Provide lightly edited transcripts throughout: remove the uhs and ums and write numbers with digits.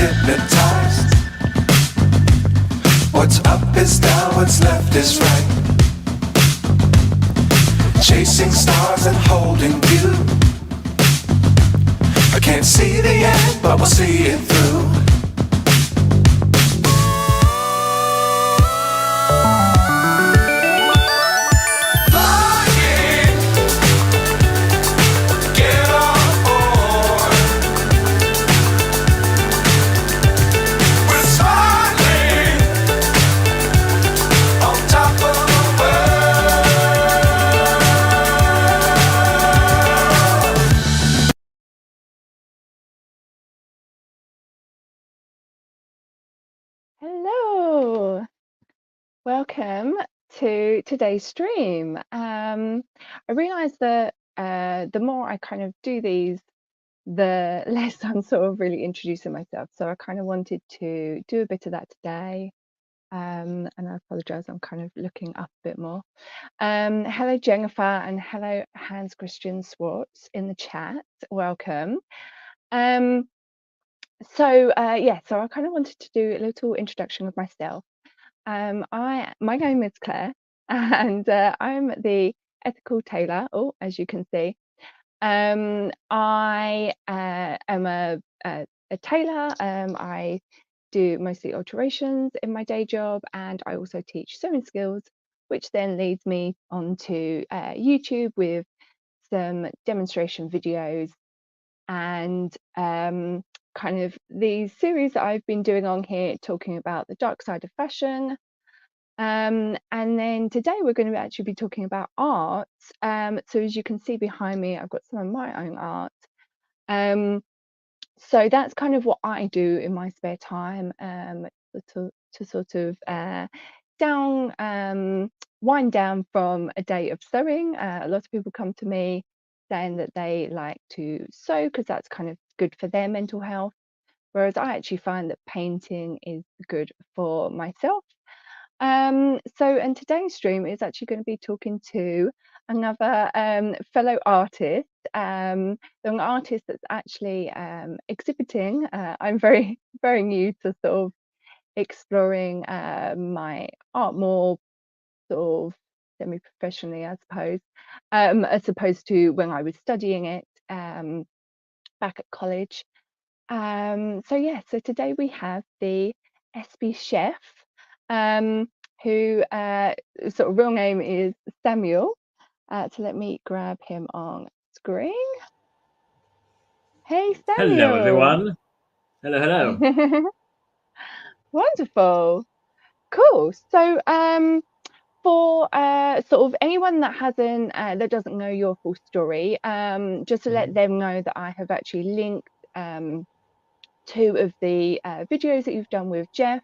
hypnotized. What's up is down, what's left is right. Chasing stars and holding you. I can't see the end, but we'll see it through. Hello, welcome to today's stream. I realized that the more I kind of do these, the less I'm sort of really introducing myself. So I kind of wanted to do a bit of that today. And I apologize, I'm kind of looking up a bit more. Hello, Jennifer, and hello, Hans Christian Swartz in the chat. Welcome. So I kind of wanted to do a little introduction of myself. My name is Claire, and I'm the ethical tailor. Oh, as you can see, I am a tailor. I do mostly alterations in my day job, and I also teach sewing skills, which then leads me onto YouTube with some demonstration videos and kind of the series that I've been doing on here talking about the dark side of fashion. And then today we're going to actually be talking about art. So as you can see behind me, I've got some of my own art. So that's kind of what I do in my spare time, to sort of wind down from a day of sewing. A lot of people come to me saying that they like to sew because that's kind of good for their mental health, whereas I actually find that painting is good for myself. And today's stream is actually going to be talking to another fellow artist, an artist that's actually exhibiting. I'm very new to sort of exploring my art more sort of semi-professionally, I suppose, as opposed to when I was studying it back at college. So today we have the SB chef, who sort of real name is Samuel. So let me grab him on screen. Hey, Samuel. Hello, everyone. Hello. Wonderful. Cool. So for sort of anyone that that doesn't know your full story, just to let them know that I have actually linked two of the videos that you've done with Jeff,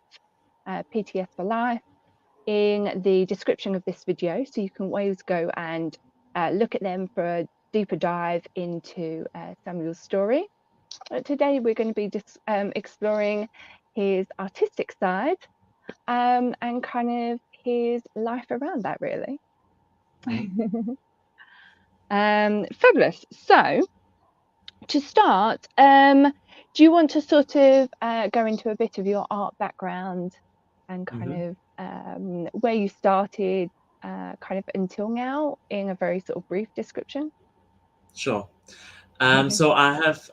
PTS for Life, in the description of this video, so you can always go and look at them for a deeper dive into Samuel's story. Today we're going to be just exploring his artistic side and kind of his life around that, really. Fabulous. So to start, do you want to sort of go into a bit of your art background and kind of where you started kind of until now in a very sort of brief description? Sure. So I have,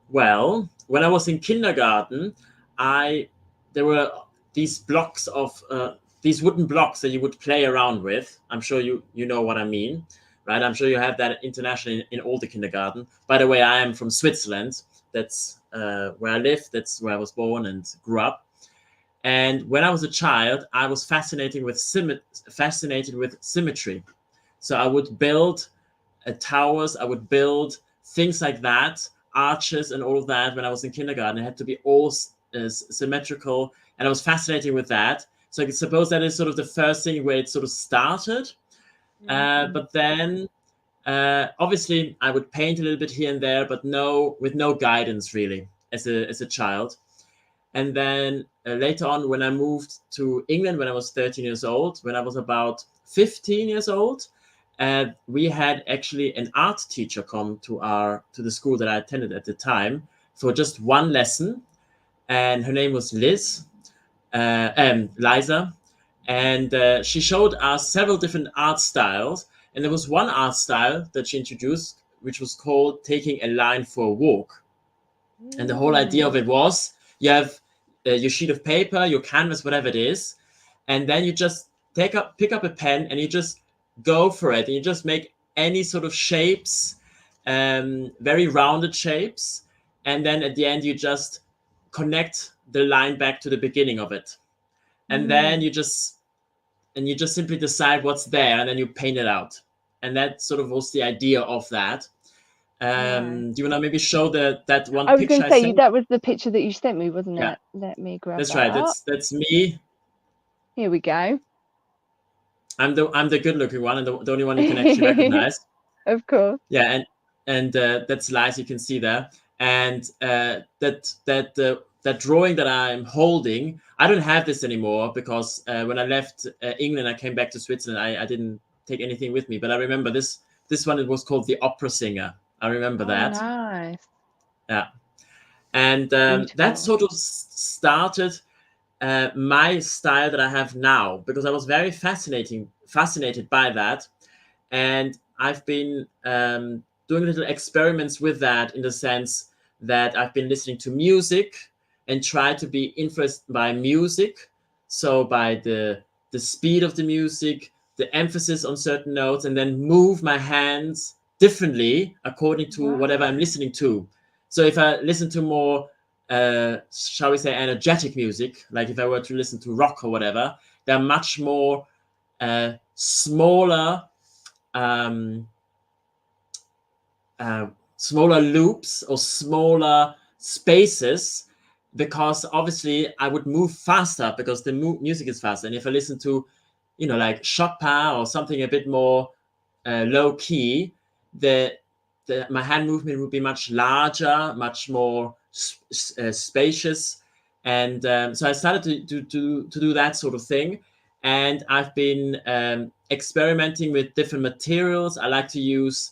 well, when I was in kindergarten, there were these blocks of these wooden blocks that you would play around with. I'm sure you know what I mean, right? I'm sure you have that internationally in all the kindergarten. By the way, I am from Switzerland. That's where I live. That's where I was born and grew up. And when I was a child, I was fascinated with symmetry. So I would build towers, I would build things like that, arches and all of that. When I was in kindergarten, it had to be all symmetrical, and I was fascinated with that. So I suppose that is sort of the first thing where it sort of started. But then, obviously, I would paint a little bit here and there, but with no guidance really as a child. And then later on, when I moved to England, when I was 13 years old, when I was about 15 years old, we had actually an art teacher come to the school that I attended at the time for just one lesson, and her name was Liza, and she showed us several different art styles. And there was one art style that she introduced, which was called taking a line for a walk. And the whole idea of it was you have your sheet of paper, your canvas, whatever it is, and then you just pick up a pen and you just go for it, and you just make any sort of shapes, very rounded shapes, and then at the end you just connect the line back to the beginning of it, and then you just simply decide what's there, and then you paint it out. And that sort of was the idea of that. Do you want to maybe show that one I was going picture to I say sent? that was the picture that you sent me, wasn't Yeah. it? Let me grab That's that right. up. That's me. Here we go. I'm the good looking one, and the only one you can actually recognize. Of course. Yeah, and that's Lies, you can see there. And that drawing that I'm holding, I don't have this anymore because when I left England, I came back to Switzerland. I didn't take anything with me, but I remember this one. It was called The Opera Singer. I remember that. Nice. Yeah, and that sort of started my style that I have now, because I was very fascinated by that, and I've been doing little experiments with that, in the sense that I've been listening to music and try to be influenced by music, so by the speed of the music, the emphasis on certain notes, and then move my hands differently according to whatever I'm listening to. So if I listen to more shall we say energetic music, like if I were to listen to rock or whatever, they're much more smaller smaller loops or smaller spaces, because obviously I would move faster because the music is faster. And if I listen to, like Chopin or something a bit more low key, my hand movement would be much larger, much more spacious. And so I started to do that sort of thing. And I've been experimenting with different materials. I like to use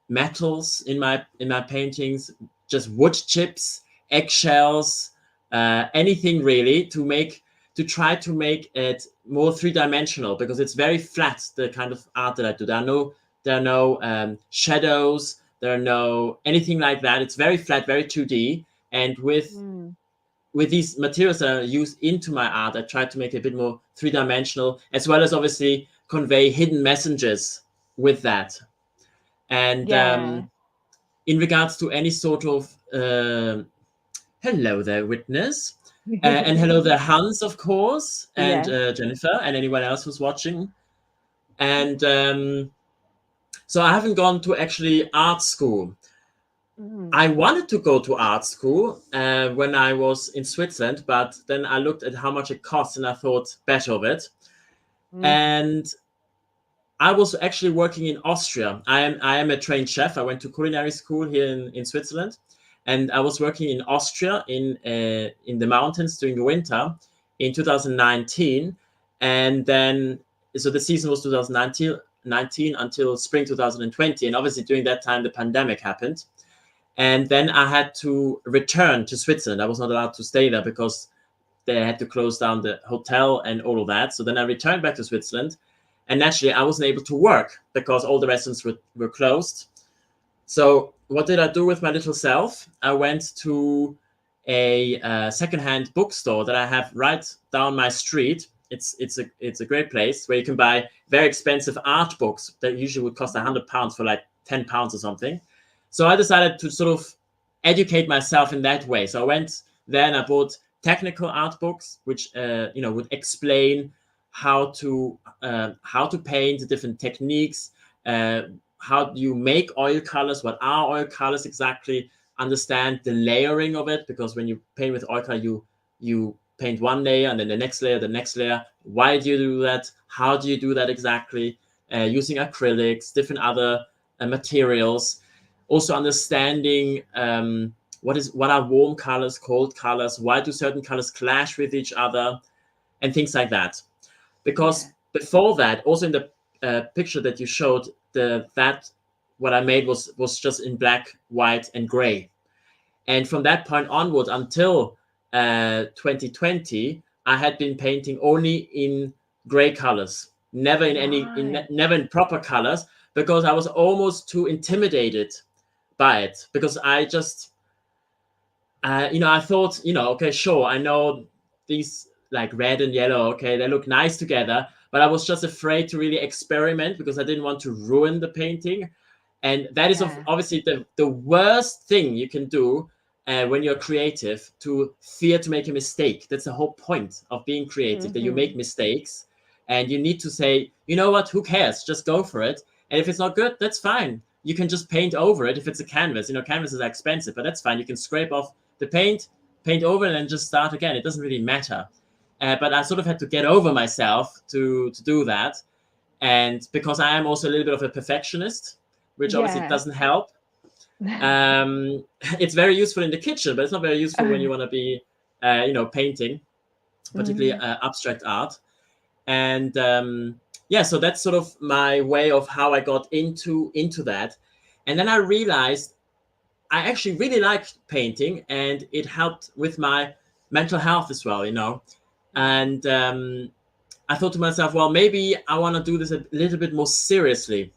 metals in my paintings, just wood chips, eggshells, anything really, to try to make it more three-dimensional, because it's very flat, the kind of art that I do. There are no shadows, there are no anything like that. It's very flat, very 2D. And with these materials that I use into my art, I try to make it a bit more three-dimensional, as well as obviously convey hidden messages with that. And in regards to any sort of hello there, witness, and hello there, Hans, of course, and Jennifer, and anyone else who's watching. And so I haven't gone to actually art school. I wanted to go to art school when I was in Switzerland, but then I looked at how much it costs, and I thought better of it. And I was actually working in Austria. I am a trained chef. I went to culinary school here in Switzerland, and I was working in Austria in the mountains during the winter in 2019, and then so the season was 2019 until spring 2020, and obviously during that time the pandemic happened, and then I had to return to Switzerland. I was not allowed to stay there because they had to close down the hotel and all of that. So then I returned back to Switzerland. And naturally, I wasn't able to work because all the restaurants were closed. So what did I do with my little self? I went to a secondhand bookstore that I have right down my street. It's a great place where you can buy very expensive art books that usually would cost £100 for like £10 or something. So I decided to sort of educate myself in that way. So I went there and I bought technical art books, which would explain how to paint, the different techniques, how do you make oil colors, what are oil colors exactly, understand the layering of it, because when you paint with oil color, you paint one layer and then the next layer. Why do you do that? How do you do that exactly? Using acrylics, different other materials. Also understanding what are warm colors, cold colors, why do certain colors clash with each other, and things like that. Because before that, also in the picture that you showed, that what I made was just in black, white, and gray. And from that point onwards, until 2020, I had been painting only in gray colors, never in Right. never in proper colors, because I was almost too intimidated by it. Because I just, I thought, okay, sure, I know these like red and yellow, okay, they look nice together, but I was just afraid to really experiment because I didn't want to ruin the painting. And that is Yeah. obviously the worst thing you can do when you're creative, to fear to make a mistake. That's the whole point of being creative, that you make mistakes, and you need to say, you know what, who cares? Just go for it. And if it's not good, that's fine. You can just paint over it. If it's a canvas, canvases are expensive, but that's fine. You can scrape off the paint over, and then just start again. It doesn't really matter. But I sort of had to get over myself to do that. And because I am also a little bit of a perfectionist, which obviously Yeah. doesn't help. It's very useful in the kitchen, but it's not very useful when you want to be, painting, particularly abstract art. And so that's sort of my way of how I got into that. And then I realized I actually really liked painting, and it helped with my mental health as well, And I thought to myself, well, maybe I want to do this a little bit more seriously.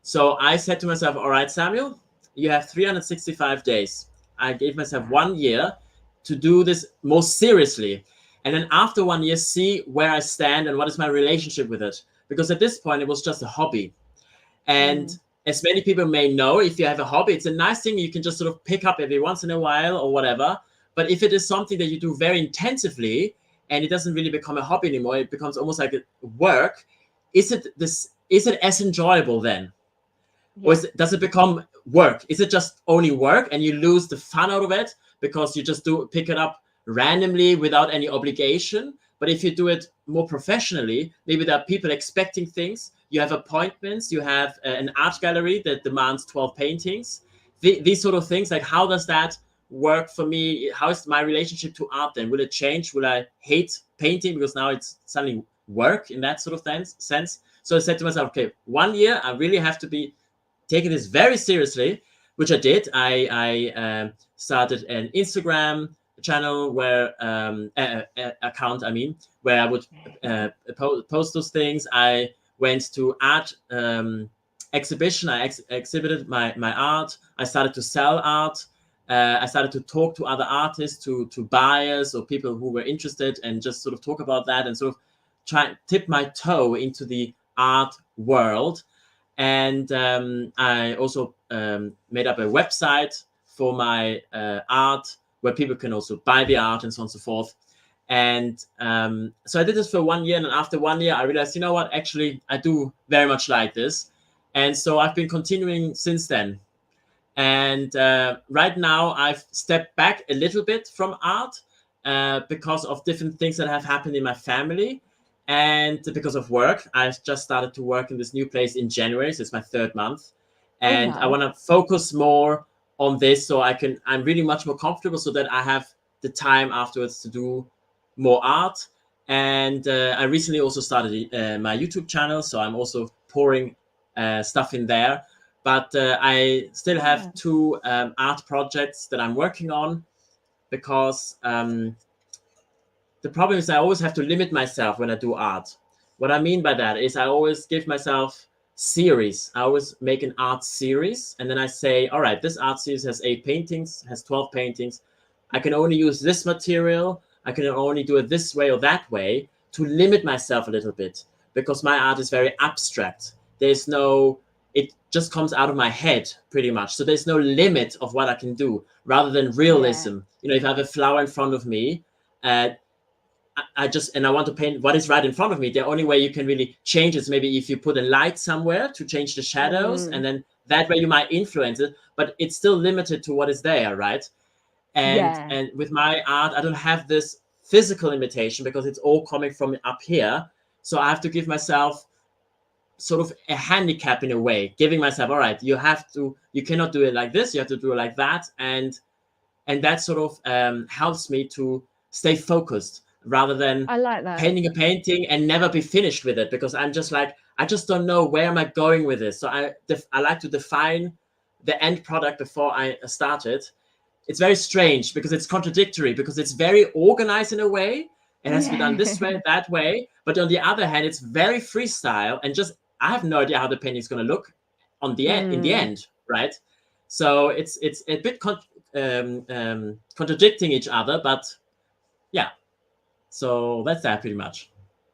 So I said to myself, all right, Samuel, you have 365 days. I gave myself 1 year to do this more seriously. And then after 1 year, see where I stand and what is my relationship with it. Because at this point, it was just a hobby. And as many people may know, if you have a hobby, it's a nice thing you can just sort of pick up every once in a while or whatever. But if it is something that you do very intensively and it doesn't really become a hobby anymore, it becomes almost like a work. Is it as enjoyable then? Or does it become work? Is it just only work and you lose the fun out of it because you just pick it up randomly without any obligation? But if you do it more professionally, maybe there are people expecting things. You have appointments. You have an art gallery that demands 12 paintings. These sort of things, like how does that work for me? How is my relationship to art then? Will it change? Will I hate painting because now it's suddenly work in that sort of sense? So I said to myself, okay, 1 year, I really have to be taking this very seriously, which I did. I started an Instagram channel where account, where I would post those things. I went to art exhibition. I exhibited my art. I started to sell art. I started to talk to other artists, to buyers or people who were interested, and just sort of talk about that and sort of try and tip my toe into the art world. And I also made up a website for my art where people can also buy the art and so on and so forth. And so I did this for 1 year. And after 1 year, I realized, you know what, actually, I do very much like this. And so I've been continuing since then. And right now, I've stepped back a little bit from art because of different things that have happened in my family. And because of work, I've just started to work in this new place in January. So it's my 3rd month. And I want to focus more on this so I'm really much more comfortable so that I have the time afterwards to do more art. And I recently also started my YouTube channel. So I'm also pouring stuff in there. But I still have 2 art projects that I'm working on because the problem is I always have to limit myself when I do art. What I mean by that is I always give myself series. I always make an art series, and then I say, all right, this art series has 8 paintings, has 12 paintings. I can only use this material. I can only do it this way or that way to limit myself a little bit because my art is very abstract. It just comes out of my head pretty much. So there's no limit of what I can do rather than realism. If I have a flower in front of me, I want to paint what is right in front of me. The only way you can really change is maybe if you put a light somewhere to change the shadows, and then that way you might influence it, but it's still limited to what is there, right? And with my art, I don't have this physical limitation because it's all coming from up here. So I have to give myself sort of a handicap in a way, giving myself, all right, you cannot do it like this, you have to do it like that. And that sort of helps me to stay focused rather than I like that. painting a painting and never be finished with it, because I'm just like, I just don't know where am I going with this. So I like to define the end product before I start it. it's very strange because it's contradictory, because it's very organized in a way. It has to be done this Yeah. way, that way. But on the other hand, it's very freestyle, and just I have no idea how the painting is going to look on the in the end, right? So it's a bit contradicting each other, but yeah. So that's that pretty much.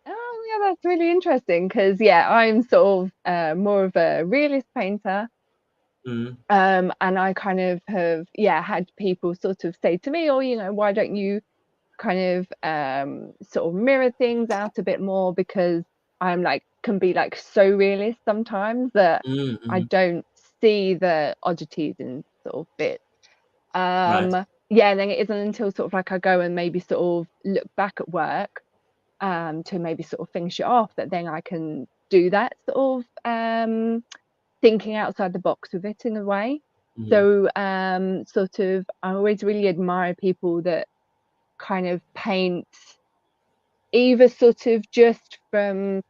Oh, yeah, that's really interesting because, yeah, I'm sort of more of a realist painter. Mm, And I kind of have, yeah, had people sort of say to me, oh, you know, why don't you kind of sort of mirror things out a bit more, because I'm like, can be like so realist sometimes that I mhm. don't see the oddities in sort of bits. Right. Yeah, and then it isn't until sort of like I go and maybe sort of look back at work to maybe sort of finish it off, that then I can do that sort of thinking outside the box with it in a way. Mhm. So sort of I always really admire people that kind of paint either sort of just from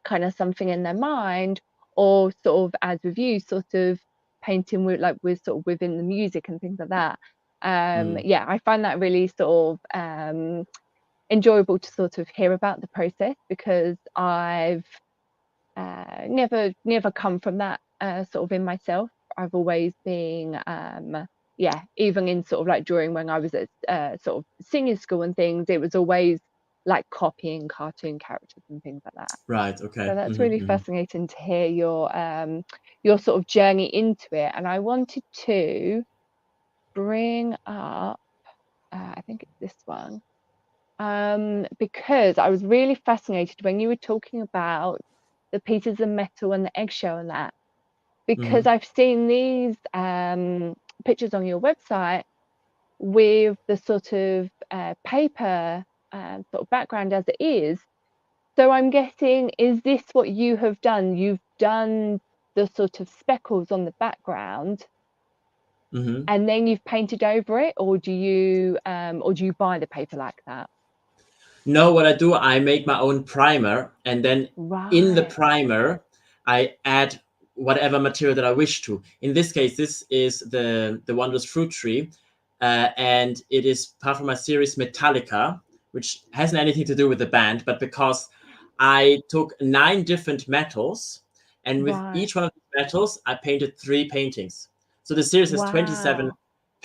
kind of something in their mind, or sort of as with you, sort of painting with like with sort of within the music and things like that. Mm. Yeah, I find that really sort of enjoyable to sort of hear about the process, because I've never come from that sort of in myself. I've always been yeah, even in sort of like drawing when I was at sort of senior school and things, it was always like copying cartoon characters and things like that. Right. Okay. So that's Mhm, really mhm. fascinating to hear your sort of journey into it. And I wanted to bring up I think it's this one, because I was really fascinated when you were talking about the pieces of metal and the eggshell and that, because Mhm. I've seen these pictures on your website with the sort of paper sort of background as it is. So I'm guessing, is this what you have done? You've done the sort of speckles on the background Mhm. and then you've painted over it, or do you buy the paper like that? No, what I do, I make my own primer, and then in the Right. primer, I add whatever material that I wish to. In this case, this is the Wondrous Fruit Tree, and it is part of my series Metallica, which hasn't anything to do with the band, but because I took 9 different metals, and with Right. each one of the metals, I painted 3 paintings. So the series has 27 Wow.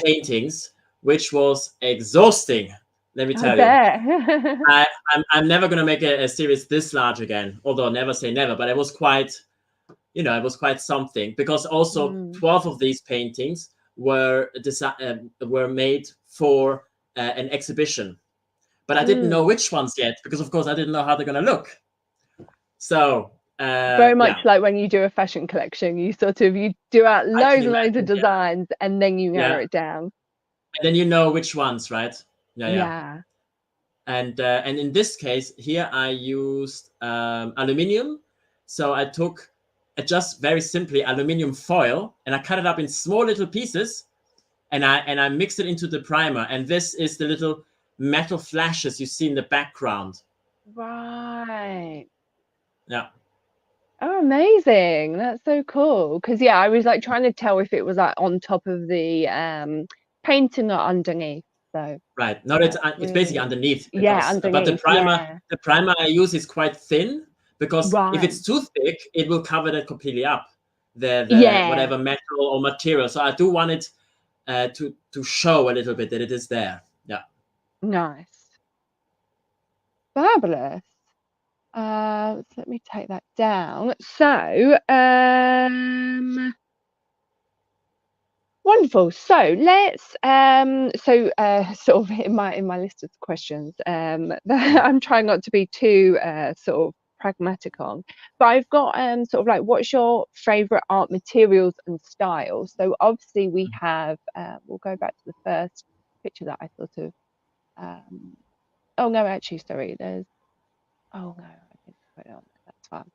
paintings, which was exhausting, let me I tell you. bet. I'm never gonna make a series this large again. Although never say never, but it was quite, it was quite something, because also Mm. 12 of these paintings were made for an exhibition, but I didn't know Mm. which ones yet, because of course I didn't know how they're gonna look. So Very much yeah, like when you do a fashion collection, you sort of you do out I can loads and loads of imagine. Yeah, designs and then you yeah, narrow it down. and then you know which ones, right? Yeah, yeah. Yeah. And in this case here I used aluminium. So I took just very simply aluminium foil, and I cut it up in small little pieces, and I mixed it into the primer, and this is the little metal flashes you see in the background. Right. Yeah. Oh, amazing. That's so cool. Because yeah, I was like trying to tell if it was like on top of the painting or underneath. So Right. No, that's it's basically really, underneath, yeah, because but underneath. Yeah. the primer I use is quite thin, because if Right. it's too thick, it will cover that completely up, the Yeah. whatever metal or material. So I do want it to show a little bit that it is there. Yeah. Nice. Fabulous. So let me take that down. So, wonderful. So let's sort of in my list of questions, that I'm trying not to be too sort of pragmatic on, but I've got sort of like, what's your favorite art materials and styles? So obviously we have we'll go back to the first picture that I sort of oh no, actually, sorry, there's oh no, I didn't put it on there. That's fine.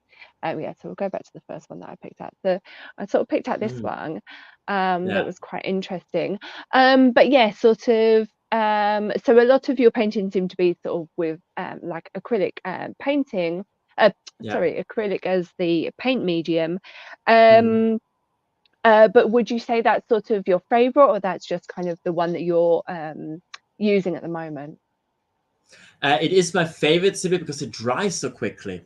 Yeah, so we'll go back to the first one that I picked out. So I sort of picked out this Mm, one that yeah. was quite interesting. But yeah, sort of so a lot of your paintings seem to be sort of with like acrylic painting. Uh, Yeah. sorry, acrylic as the paint medium. Mm, Um, But would you say that's sort of your favorite, or that's just kind of the one that you're using at the moment? It is my favorite simply because it dries so quickly.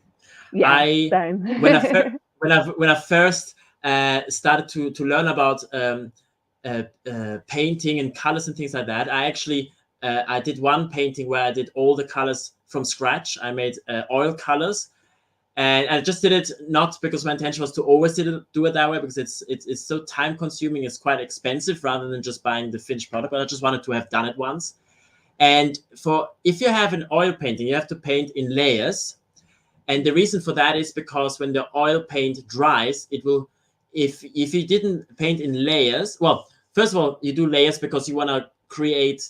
Yeah, same. When I first started to learn about painting and colors and things like that, I actually I did one painting where I did all the colors from scratch. I made oil colors, and I just did it not because my intention was to always do it that way, because it's so time consuming. It's quite expensive rather than just buying the finished product. But I just wanted to have done it once. And if you have an oil painting, you have to paint in layers. And the reason for that is because when the oil paint dries, it will, if you didn't paint in layers, well, first of all, you do layers because you want to create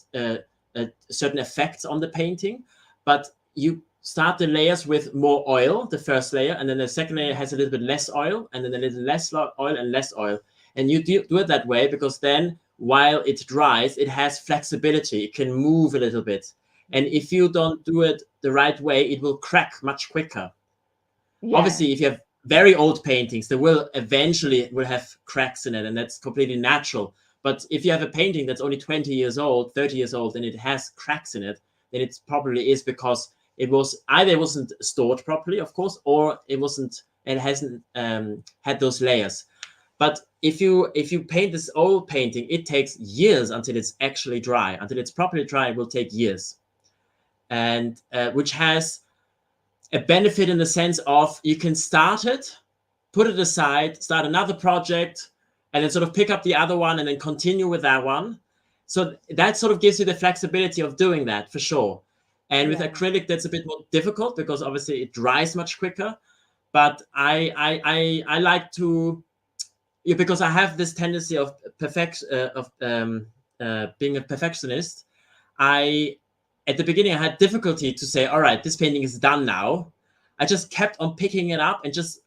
certain effects on the painting, but you start the layers with more oil, the first layer, and then the second layer has a little bit less oil, and then a little less oil and less oil. And you do it that way because then while it dries, it has flexibility. It can move a little bit. And if you don't do it the right way, it will crack much quicker. Yeah. Obviously, if you have very old paintings, they will eventually have cracks in it, and that's completely natural. But if you have a painting that's only 20 years old, 30 years old, and it has cracks in it, then it probably is because it wasn't stored properly, of course, or it hasn't had those layers. But if you paint this old painting, it takes years until it's actually dry. Until it's properly dry, it will take years. And which has a benefit in the sense of you can start it, put it aside, start another project, and then sort of pick up the other one and then continue with that one. So that sort of gives you the flexibility of doing that for sure. And with acrylic, that's a bit more difficult because obviously it dries much quicker. But I like to, because I have this tendency of being a perfectionist. At the beginning, I had difficulty to say, all right, this painting is done now. I just kept on picking it up and just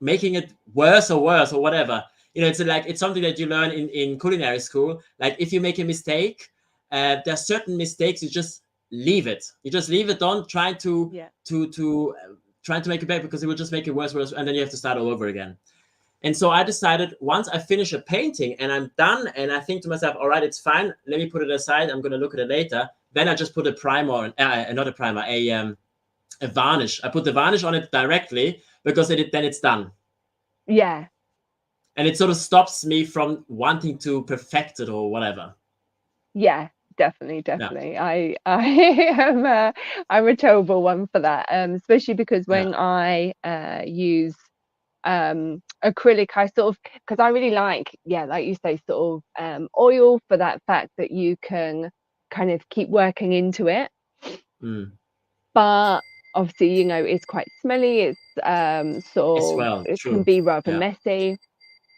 making it worse or whatever. It's something that you learn in culinary school. Like if you make a mistake, there are certain mistakes you just leave it. You just leave it. Don't try to make it better, because it will just make it worse, and then you have to start all over again. And so I decided, once I finish a painting and I'm done, and I think to myself, all right, it's fine, let me put it aside, I'm going to look at it later. Then I just put a primer, not a primer, a varnish. I put the varnish on it directly because then it's done. Yeah. And it sort of stops me from wanting to perfect it or whatever. Yeah, definitely. Yeah. I'm a terrible one for that, especially because when I use acrylic, I sort of, because I really like, like you say, sort of oil, for that fact that you can kind of keep working into it. But obviously, it's quite smelly. It's it can be rather messy.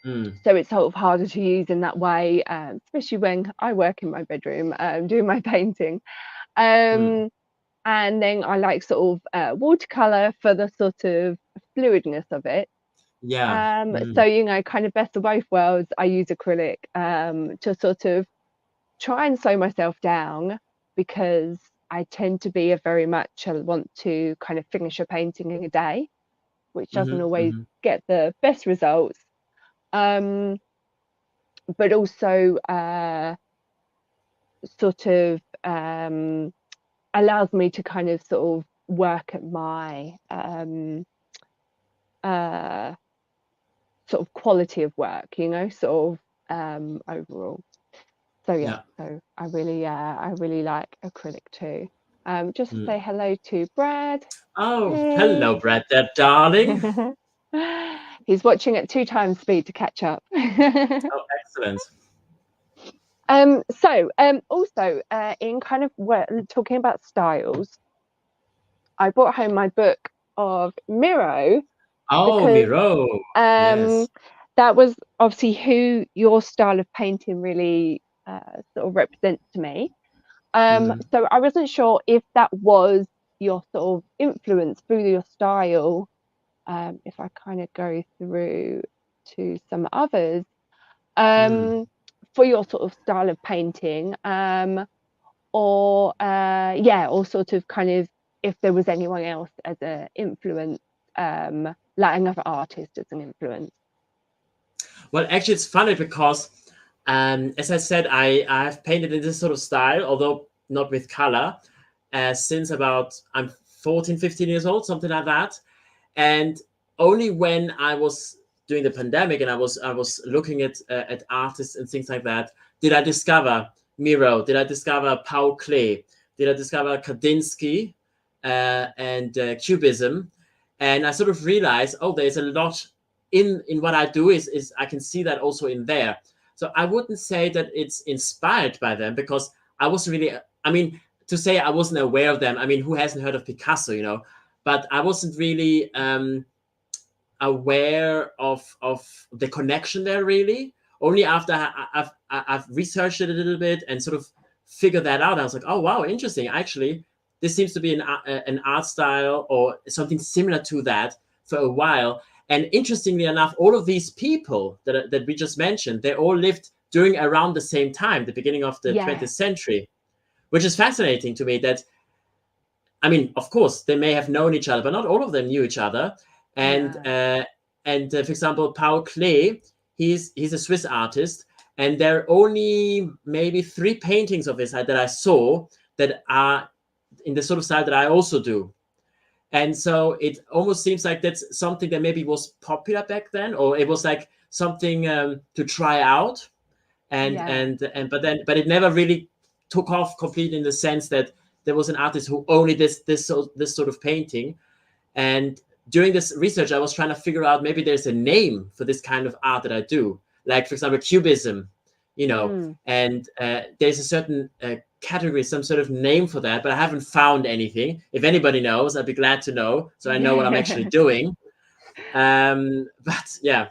So it's sort of harder to use in that way, especially when I work in my bedroom doing my painting. And then I like sort of watercolor for the sort of fluidness of it. So kind of best of both worlds. I use acrylic to sort of try and slow myself down, because I tend to be I want to kind of finish a painting in a day, which doesn't always get the best results. But also sort of allows me to kind of sort of work at my sort of quality of work, sort of overall. So so I really like acrylic too. Just to say hello to Brad. Oh, hello, Brad, there, darling. He's watching at 2 times speed to catch up. Oh, excellent. So also in kind of talking about styles, I brought home my book of Miro. Oh, Miro. Yes. That was obviously who your style of painting really sort of represents to me. So I wasn't sure if that was your sort of influence through your style. If I kind of go through to some others, for your sort of style of painting, or sort of kind of if there was anyone else as an influence, like another artist as an influence. Well, actually, it's funny because, as I said, I've painted in this sort of style, although not with color, since about I'm 14, 15 years old, something like that. And only when I was during the pandemic and I was looking at artists and things like that, did I discover Miro, did I discover Paul Klee, did I discover Kandinsky, and Cubism, and I sort of realized, oh, there's a lot in what I do is I can see that also in there. So I wouldn't say that it's inspired by them, because I wasn't really, I mean, to say I wasn't aware of them, I mean, who hasn't heard of Picasso, you know? But I wasn't really aware of the connection there, really. Only after I've researched it a little bit and sort of figured that out, I was like, oh wow, interesting. Actually, this seems to be an art style or something similar to that for a while. And interestingly enough, all of these people that we just mentioned, they all lived during around the same time, the beginning of the 20th century, which is fascinating to me. That, I mean, of course, they may have known each other, but not all of them knew each other. And No. For example, Paul Klee, he's a Swiss artist, and there are only maybe 3 paintings of his that I saw that are in the sort of style that I also do. And so it almost seems like that's something that maybe was popular back then, or it was like something to try out, but it never really took off completely, in the sense that there was an artist who only this sort of painting. And during this research, I was trying to figure out, maybe there's a name for this kind of art that I do, like, for example, Cubism, you know, and there's a certain category, some sort of name for that, but I haven't found anything. If anybody knows, I'd be glad to know, so I know what I'm actually doing. But yeah,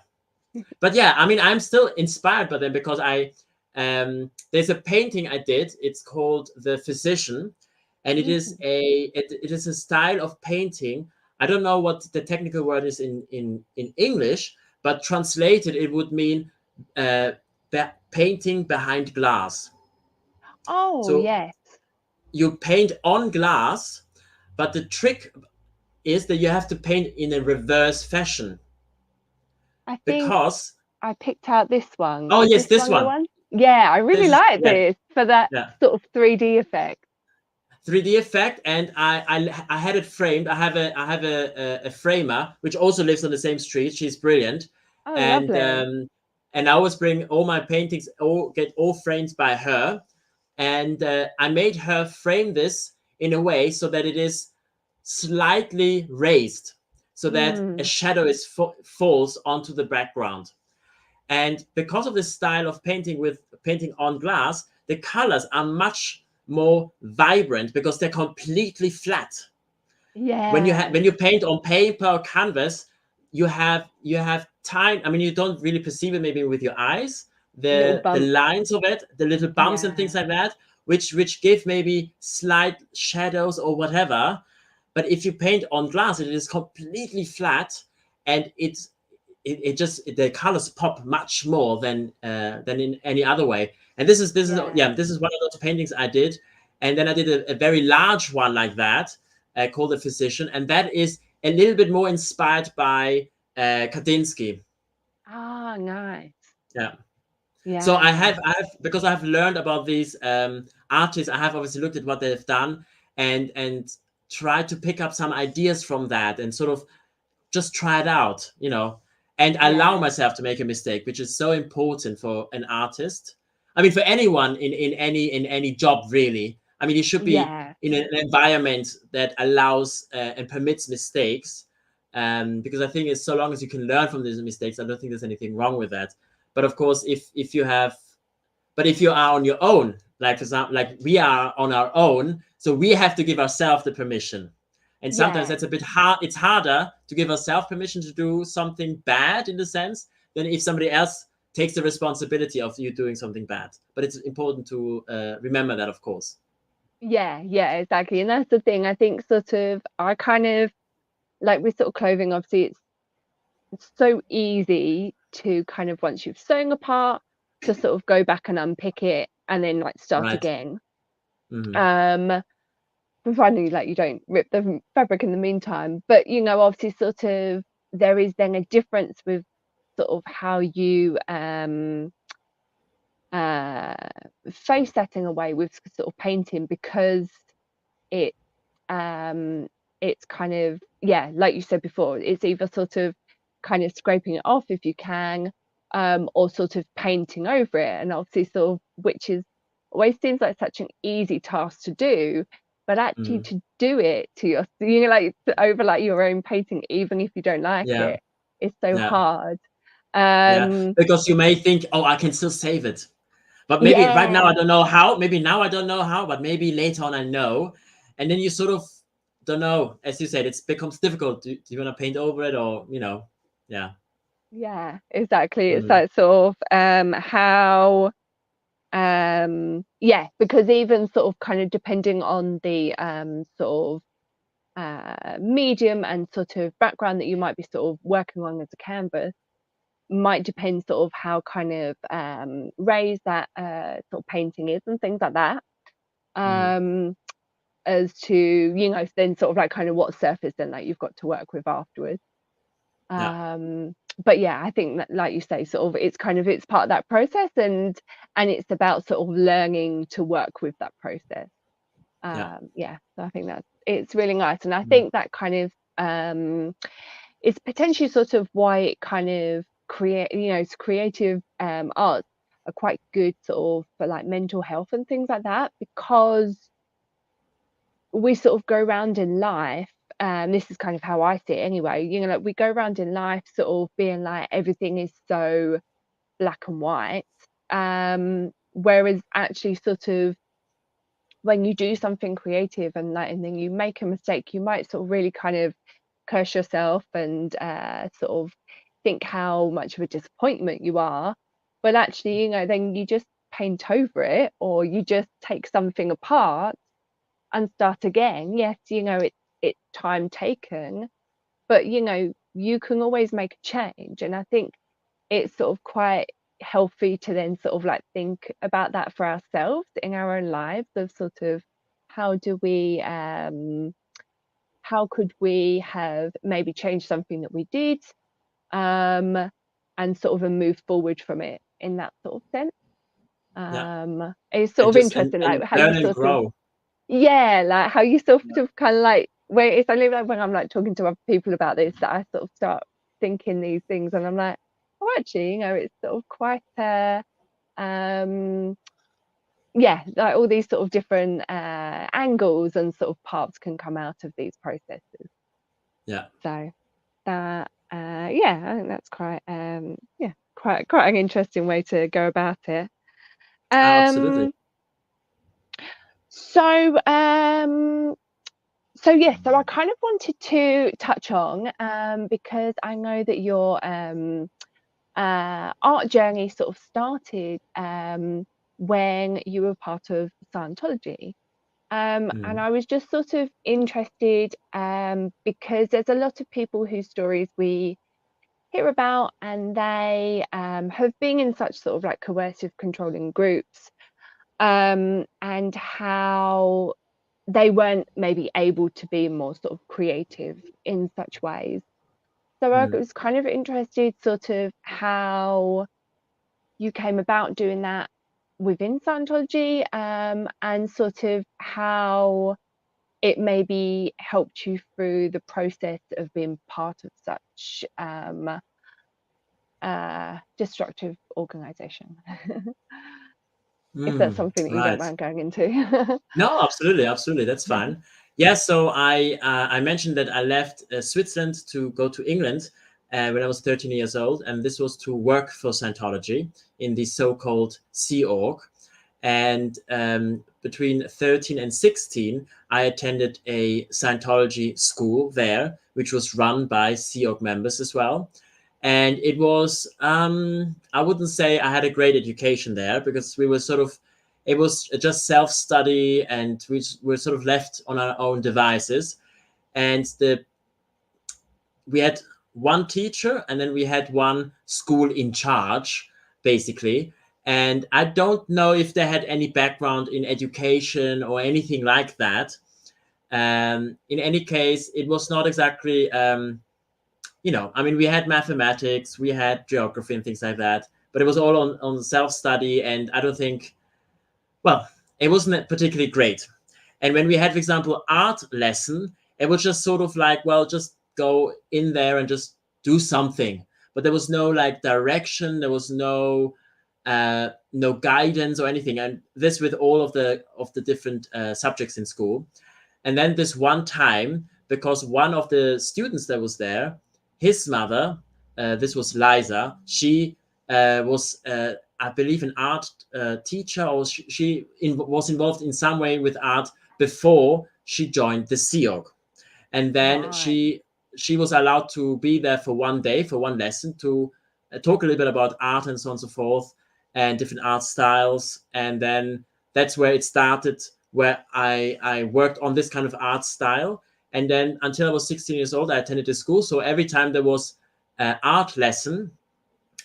I mean, I'm still inspired by them, because there's a painting I did. It's called The Physician, and it is a style of painting. I don't know what the technical word is in English, but translated, it would mean painting behind glass. Oh, So yes. you paint on glass, but the trick is that you have to paint in a reverse fashion, I think because I picked out this one. oh Is yes, this this one the one. one? Yeah, I really This is, like yeah, this for that yeah. sort of 3D effect. 3D effect, and I had it framed. I have a framer which also lives on the same street. She's brilliant, Oh, and lovely. I always bring all my paintings, get all framed by her, and I made her frame this in a way so that it is slightly raised, so that a shadow is falls onto the background. And because of this style of painting, with painting on glass, the colors are much more vibrant, because they're completely flat. When Yeah. you paint on paper or canvas, you have time. I mean, you don't really perceive it maybe with your eyes, Little the bump. lines of it, the little bumps and things Yeah. like that, which give maybe slight shadows or whatever. But if you paint on glass, it is completely flat, and it just, the colors pop much more than in any other way. And this is Yeah. this is one of those paintings I did. And then I did a very large one like that, called The Physician, and that is a little bit more inspired by Kandinsky. Ah, nice. Yeah. So Yeah. because I've learned about these artists, I have obviously looked at what they've done, and tried to pick up some ideas from that, and sort of just try it out, you know, and allow Yeah. myself to make a mistake, which is so important for an artist. I mean, for anyone in any job, really. I mean, you should be Yeah. in an environment that allows and permits mistakes, because I think it's, so long as you can learn from these mistakes, I don't think there's anything wrong with that. But of course, if you have, but if you are on your own, like for example, like we are on our own, so we have to give ourselves the permission. And sometimes Yeah. that's a bit hard. It's harder to give ourselves permission to do something bad, in the sense, than if somebody else takes the responsibility of you doing something bad. But it's important to remember that, of course. Yeah, yeah, exactly. And that's the thing. I think sort of I kind of like with sort of clothing, obviously it's so easy to kind of, once you've sewn apart, to sort of go back and unpick it and then like start Right. again. Hmm. Um Providing like you don't rip the fabric in the meantime. But obviously sort of there is then a difference with sort of how you face that in a way with sort of painting, because it it's kind of, yeah, like you said before, it's either sort of kind of scraping it off if you can, or sort of painting over it, and obviously sort of, which is always seems like such an easy task to do, but actually Mm. to do it to your, you know, like over like your own painting, even if you don't like Yeah. it, it's so Yeah. hard. Yeah. Because you may think, oh, I can still save it. But maybe right now I Yeah, don't know how. Maybe now I don't know how, but maybe later on I know. And then you sort of don't know. As you said, it becomes difficult. Do you want to paint over it, or yeah. yeah, exactly. It's Mm. that sort of how yeah, because even sort of kind of depending on the sort of medium and sort of background that you might be sort of working on as a canvas, might depend sort of how kind of raised that sort of painting is and things like that, Mm. as to, you know, then sort of like kind of what surface then that you've got to work with afterwards. Yeah. But yeah, I think that, like you say, sort of it's kind of, it's part of that process, and it's about sort of learning to work with that process. Yeah. Yeah, so I think that's, it's really nice, and I Mm. think that kind of is potentially sort of why it kind of create, you know, creative arts are quite good sort of for like mental health and things like that, because we sort of go around in life, this is kind of how I see it anyway, you know, like we go around in life sort of being like everything is so black and white, whereas actually sort of when you do something creative and like, and then you make a mistake, you might sort of really kind of curse yourself and sort of think how much of a disappointment you are, but actually, you know, then you just paint over it, or you just take something apart and start again. Yes, you know, it's time taken, but you know, you can always make a change, and I think it's sort of quite healthy to then sort of like think about that for ourselves in our own lives, of sort of how do we how could we have maybe changed something that we did, um and sort of move forward from it in that sort of sense. Yeah. It's sort And of just interesting like and how you learn and sort of, grow. yeah, like how you sort Yeah. of kind of like, where it's only like when I'm like talking to other people about this that I sort of start thinking these things, and I'm like, oh, actually, you know, it's sort of quite um yeah, like all these sort of different angles and sort of parts can come out of these processes. Yeah. So that yeah, I think that's quite yeah, quite an interesting way to go about it. Absolutely. Um so um so yes, so I kind of wanted to touch on, because I know that your art journey sort of started when you were part of Scientology. And Mm. I was just sort of interested, because there's a lot of people whose stories we hear about, and they have been in such sort of like coercive, controlling groups, and how they weren't maybe able to be more sort of creative in such ways. So I Mm. was kind of interested, sort of how you came about doing that within Scientology, and sort of how it maybe helped you through the process of being part of such destructive organization. If that's Mm. something that you don't Right. mind going into. No, absolutely, absolutely. That's fine. Yeah. So I mentioned that I left Switzerland to go to England when I was 13 years old, and this was to work for Scientology in the so-called Sea Org. And between 13 and 16, I attended a Scientology school there, which was run by Sea Org members as well. And it was, I wouldn't say I had a great education there, because we were sort of, it was just self-study, and we were sort of left on our own devices. And we had one teacher, and then we had one school in charge, basically. And I don't know if they had any background in education or anything like that. In any case, it was not exactly, I mean, we had mathematics, we had geography and things like that, but it was all on self-study, and I don't think, well, it wasn't particularly great. And when we had, for example, art lesson, it was just sort of like, well, just go in there and just do something. But there was no like direction, there was no guidance or anything. And this with all of the different subjects in school. And then this one time, because one of the students that was there, his mother, this was Liza, she was, I believe, an art teacher, or she was involved in some way with art before she joined the SIOG. And then Right. she was allowed to be there for one day, for one lesson, to talk a little bit about art and so on and so forth, and different art styles. And then that's where it started, where I worked on this kind of art style. And then until I was 16 years old, I attended the school. So every time there was an art lesson,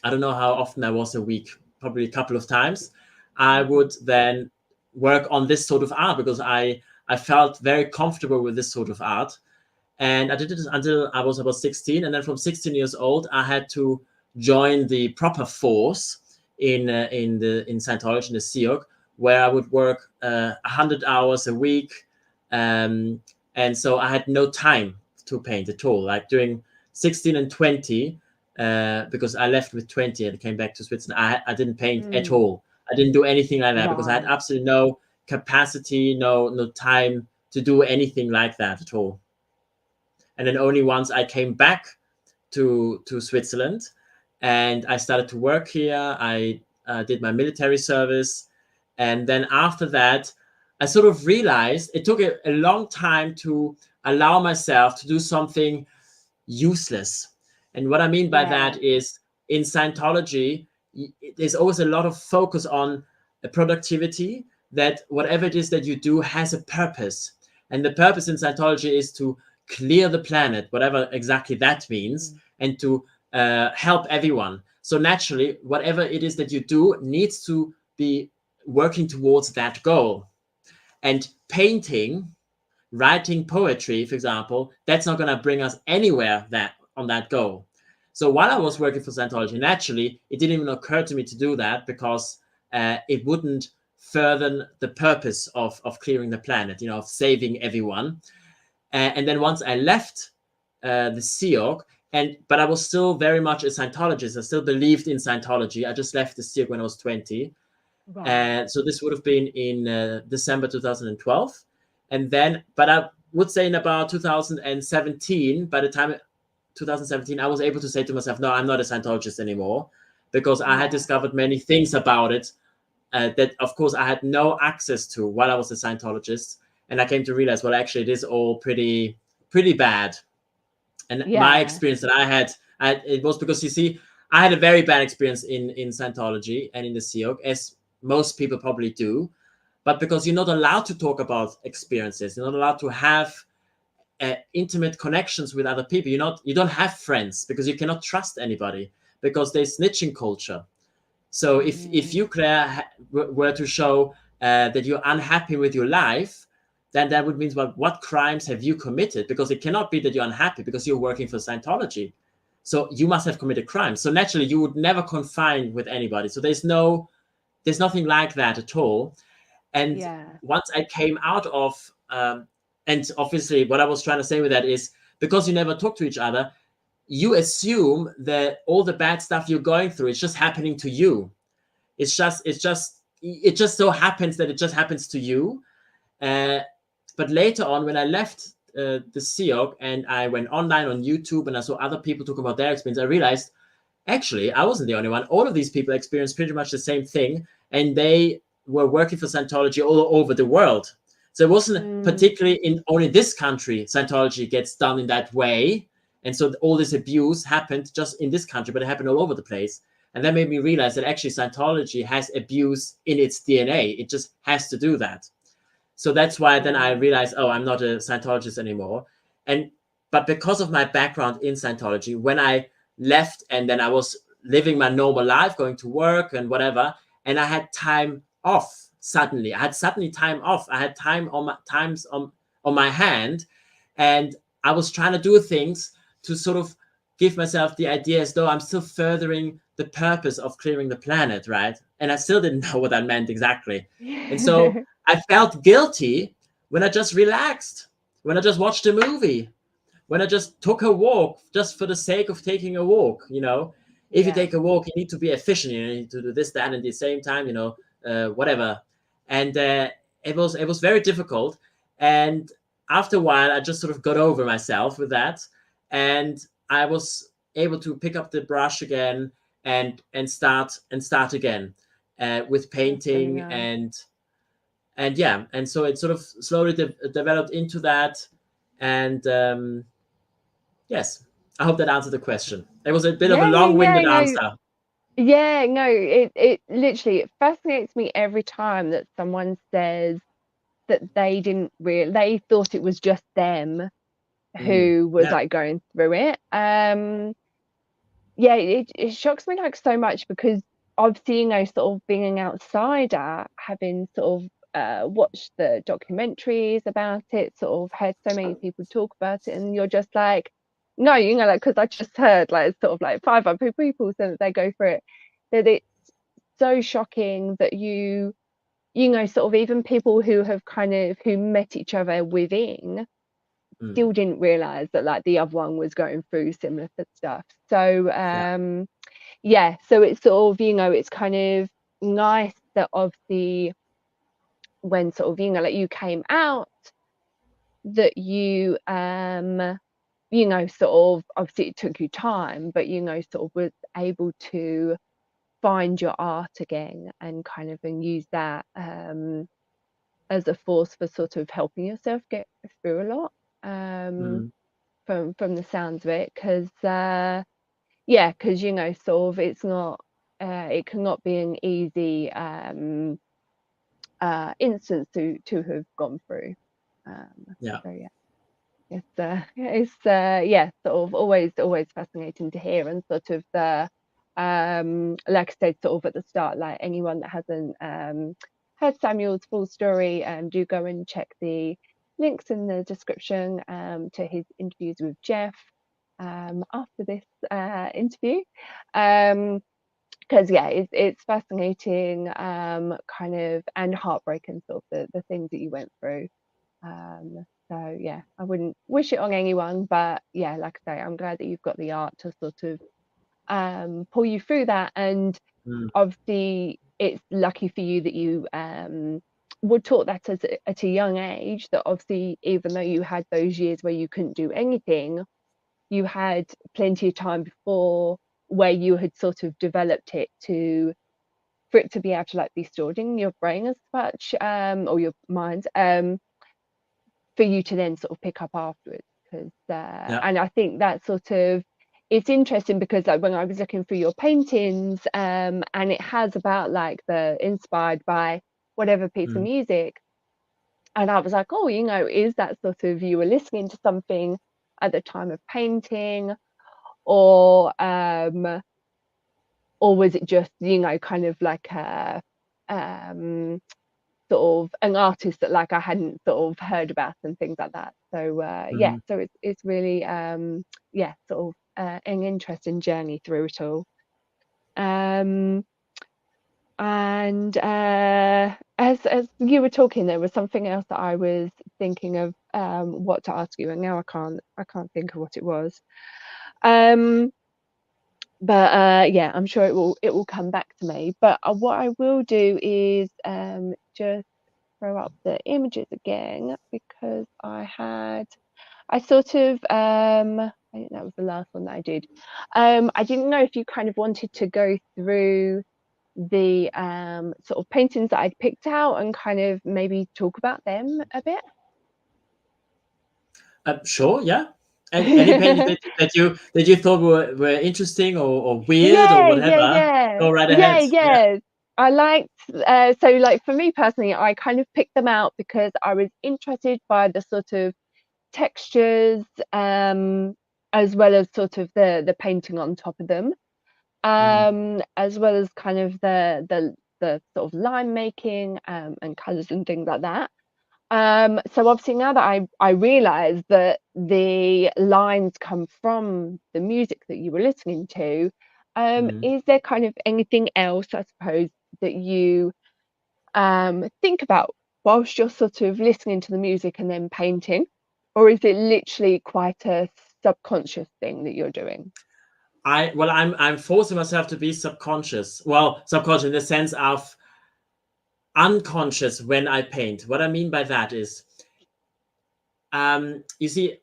I don't know how often I was a week, probably a couple of times, I would then work on this sort of art, because I felt very comfortable with this sort of art. And I did it until I was about 16. And then from 16 years old, I had to join the proper force in Scientology, in the SIOG, where I would work 100 hours a week. And so I had no time to paint at all. Like during 16 and 20, because I left with 20 and came back to Switzerland, I didn't paint at Mm. all. I didn't do anything like that because I had Right. absolutely no capacity, no time to do anything like that at all. And then only once I came back to Switzerland and I started to work here, I did my military service. And then after that, I sort of realized it took a long time to allow myself to do something useless. And what I mean by Yeah. that is, in Scientology, there's always a lot of focus on productivity, that whatever it is that you do has a purpose. And the purpose in Scientology is to clear the planet, whatever exactly that means, Mm. and to help everyone. So naturally, whatever it is that you do needs to be working towards that goal. And painting, writing poetry, for example, that's not going to bring us anywhere on that goal. So while I was Yeah. working for Scientology, naturally, it didn't even occur to me to do that, because it wouldn't further the purpose of clearing the planet, of saving everyone. And then once I left the SIOG, but I was still very much a Scientologist. I still believed in Scientology. I just left the SIOG when I was 20. Right. So this would have been in December 2012. And then, but I would say in about 2017, by the time 2017, I was able to say to myself, no, I'm not a Scientologist anymore, because I had Yeah. discovered many things about it that, of course, I had no access to while I was a Scientologist. And I came to realize, well, actually, it is all pretty bad. And my Yeah. experience that I had, it was because, you see, I had a very bad experience in Scientology and in the SIOG, as most people probably do. But because you're not allowed to talk about experiences, you're not allowed to have intimate connections with other people. You don't have friends, because you cannot trust anybody, because there's snitching culture. So if Mm. you, Claire, were to show that you're unhappy with your life, then that would mean, well, what crimes have you committed? Because it cannot be that you're unhappy because you're working for Scientology. So you must have committed crimes. So naturally, you would never confine with anybody. So there's nothing like that at all. And Yeah. once I came out of, and obviously what I was trying to say with that is, because you never talk to each other, you assume that all the bad stuff you're going through is just happening to you. It just so happens that it just happens to you. But later on, when I left the SIOG and I went online on YouTube and I saw other people talk about their experience, I realized, actually, I wasn't the only one. All of these people experienced pretty much the same thing, and they were working for Scientology all over the world. So it wasn't Mm. particularly in only this country Scientology gets done in that way. And so all this abuse happened just in this country, but it happened all over the place. And that made me realize that actually Scientology has abuse in its DNA. It just has to do that. So that's why then I Yeah. realized, oh, I'm not a Scientologist anymore. But because of my background in Scientology, when I left and then I was living my normal life, going to work and whatever, and I had time off suddenly. I had suddenly time off. I had times on my hand, and I was trying to do things to sort of give myself the idea as though I'm still furthering the purpose of clearing the planet, right? And I still didn't know what that meant exactly. And so I felt guilty when I just relaxed, when I just watched a movie, when I just took a walk just for the sake of taking a walk. If you Yeah. take a walk, you need to be efficient. You need to do this, that, and at the same time, whatever. And it was very difficult. And after a while, I just sort of got over myself with that, and I was able to pick up the brush again and start again with That's really painting nice. and yeah, and so it sort of slowly developed into that. And yes, I hope that answered the question. It was a bit of a Yeah, yeah, yeah. long-winded No, answer. yeah, no. It literally it fascinates me every time that someone says that they thought it was just them who was Yeah. like going through it. Yeah, it shocks me like so much because obviously, sort of being an outsider, having sort of watched the documentaries about it, sort of heard so many people talk about it, and you're just like, no, like, because I just heard like sort of like 5 other people say that they go through it, that it's so shocking that sort of even people who have who met each other within Mm, still didn't realize that like the other one was going through similar stuff. So yeah. yeah, so it's sort of it's kind of nice that obviously when sort of like you came out, that sort of obviously it took you time, but sort of was able to find your art again and and use that as a force for sort of helping yourself get through a lot, um Mm, from the sounds of it, because yeah, because sort of it's not it cannot be an easy instance to have gone through. yeah. So yeah, yeah, sort of always fascinating to hear, and sort of the like I said sort of at the start, like anyone that hasn't heard Samuel's full story, do go and check the links in the description to his interviews with Jeff after this interview. Because yeah, it's fascinating, kind of, and heartbreaking, sort of the things that you went through. So yeah, I wouldn't wish it on anyone, but yeah, like I say, I'm glad that you've got the art to sort of pull you through that. And Mm, obviously it's lucky for you that you were taught that at a young age, that obviously even though you had those years where you couldn't do anything, you had plenty of time before where you had sort of developed it for it to be able to like be stored in your brain as such, or your mind, for you to then sort of pick up afterwards. Because yeah. and I think that sort of, it's interesting because like when I was looking through your paintings, and it has about like the inspired by whatever piece of Mm, music, and I was like, oh, is that sort of you were listening to something at the time of painting, or was it just kind of like a um sort of an artist that like I hadn't sort of heard about and things like that. So yeah, mm, so it's really yeah, sort of an interesting journey through it all. Um and as you were talking, there was something else that I was thinking of what to ask you, and now I can't think of what it was. Um but yeah, I'm sure it will come back to me. But what I will do is just throw up the images again, because I sort of I think that was the last one that I did. I didn't know if you kind of wanted to go through the sort of paintings that I'd picked out and kind of maybe talk about them a bit. sure, yeah. Any paintings that you thought were interesting or weird or Yeah, yeah, whatever, yeah, go right yeah, ahead. Yeah. yeah. I liked so like for me personally, I kind of picked them out because I was interested by the sort of textures, as well as sort of the painting on top of them, Mm, as well as kind of the sort of line making, and colors and things like that. So obviously now that I realize that the lines come from the music that you were listening to, Mm. is there kind of anything else, I suppose, that you think about whilst you're sort of listening to the music and then painting, or is it literally quite a subconscious thing that you're doing? I'm forcing myself to be subconscious. Well, subconscious in the sense of unconscious when I paint. What I mean by that is, you see,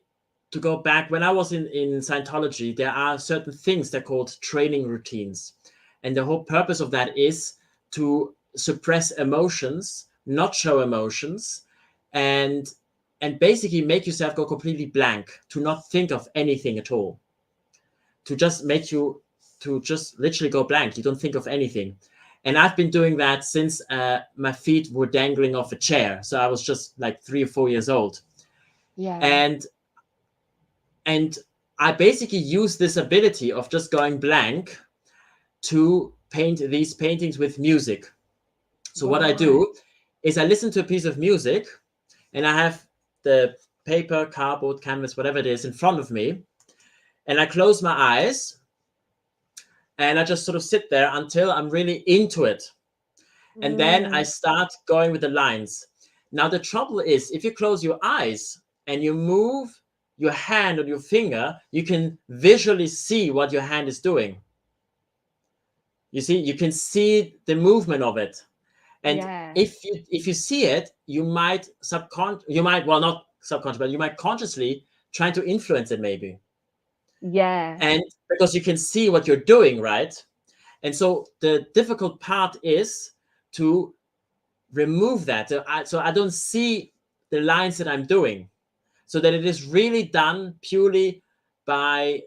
to go back, when I was in Scientology, there are certain things they're called training routines. And the whole purpose of that is to suppress emotions, not show emotions, and basically make yourself go completely blank, to not think of anything at all. To just make you to just literally go blank. You don't think of anything. And I've been doing that since my feet were dangling off a chair. So I was just like 3 or 4 years old. Yeah. And I basically use this ability of just going blank to paint these paintings with music. So what I Right. do is I listen to a piece of music, and I have the paper, cardboard, canvas, whatever it is in front of me, and I close my eyes, and I just sort of sit there until I'm really into it. And then I Mm, start going with the lines. Now, the trouble is, if you close your eyes and you move your hand or your finger, you can visually see what your hand is doing. You see, you can see the movement of it. And yeah. if you see it, you might well, not subconscious, but you might consciously try to influence it maybe. Yeah. And because you can see what you're doing, right? And so the difficult part is to remove that. So I don't see the lines that I'm doing, so that it is really done purely by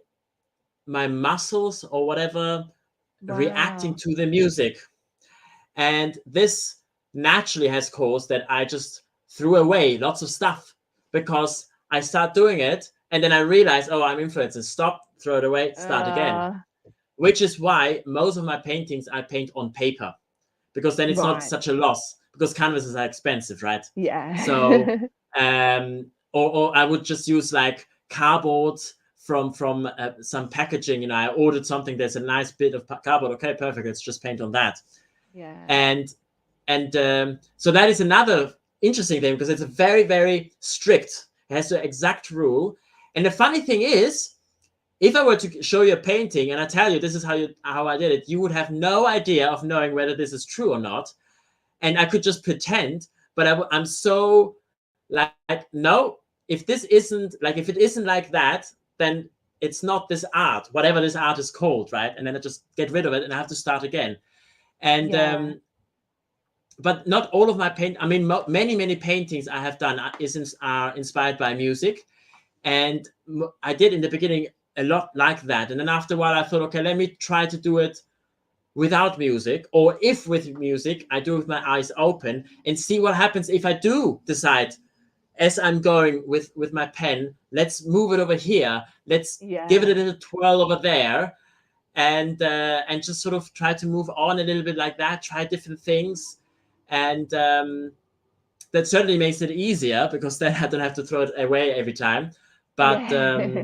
my muscles or whatever reacting Wow. to the music. And this naturally has caused that I just threw away lots of stuff, because I start doing it and then I realize, oh, I'm influenced, and stop, throw it away, start again. Uh, Which is why most of my paintings I paint on paper, because then it's not right. such a loss, because canvases are expensive, right? So Yeah. or I would just use like cardboard from some packaging. I ordered something, there's a nice bit of cardboard, okay, perfect, let's just paint on that. Yeah. And so that is another interesting thing, because it's a very, very strict, it has the exact rule. And the funny thing is, if I were to show you a painting and I tell you this is how I did it, you would have no idea of knowing whether this is true or not. And I could just pretend, but I'm so like, no, if it isn't like that, then it's not this art, whatever this art is called, right? And then I just get rid of it and I have to start again. And Yeah. but not all of my many paintings I have done are inspired by music. And I did in the beginning a lot like that, and then after a while I thought, okay, let me try to do it without music, or if with music, I do it with my eyes open, and see what happens if I do decide, as I'm going with my pen, let's move it over here, let's give it a Yeah. little twirl over there, and just sort of try to move on a little bit like that, try different things. And that certainly makes it easier, because then I don't have to throw it away every time. But Yeah.